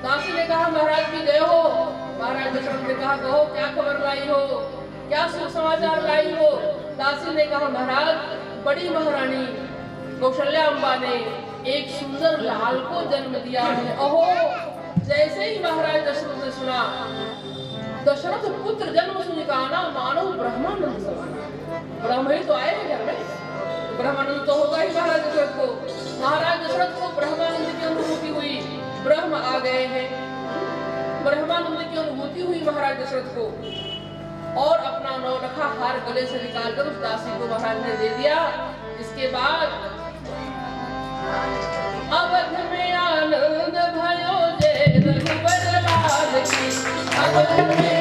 दासी ने कहा महाराज की जय हो। महाराज दशरथ ने कहा कहो क्या खबर लाई हो, क्या सुसमाचार लाई हो। दासी ने कहा महाराज बड़ी महारानी कौशल्या अम्बा ने एक सुंदर लाल को जन्म दिया है। अहो जैसे ही महाराज दशरथ ने सुना, दशरथ पुत्र जन्म सुनिकाना मानव ब्रह्मानंद समाना। ब्रह्म ही तो आए हैं घर में, ब्रह्मानंद तो होगा ही महाराज दशरथ को। महाराज दशरथ को ब्रह्मानंद की अनुभूति हुई, ब्रह्म आ गए हैं, ब्रह्मानंद की अनुभूति हुई महाराज दशरथ को। और अपना नौलखा हार गले से निकालकर उस दासी को महाराज ने दे दिया। इसके बाद अवध में आनंद भयो जय रघुबर लाल की, अवध में